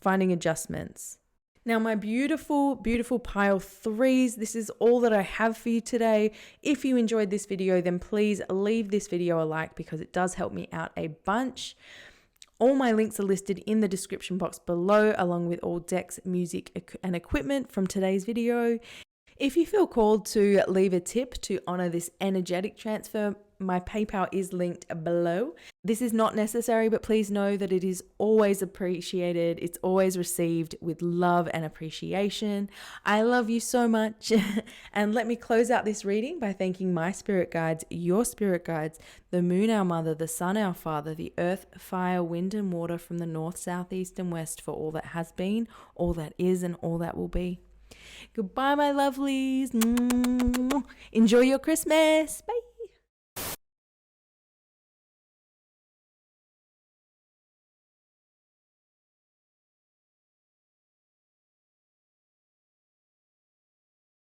finding adjustments. Now, my beautiful, beautiful pile threes, this is all that I have for you today. If you enjoyed this video, then please leave this video a like, because it does help me out a bunch. All my links are listed in the description box below, along with all decks, music, and equipment from today's video. If you feel called to leave a tip to honor this energetic transfer, my PayPal is linked below. This is not necessary, but please know that it is always appreciated. It's always received with love and appreciation. I love you so much. And let me close out this reading by thanking my spirit guides, your spirit guides, the moon, our mother, the sun, our father, the earth, fire, wind, and water from the north, south, east, and west for all that has been, all that is, and all that will be. Goodbye, my lovelies. Enjoy your Christmas. Bye.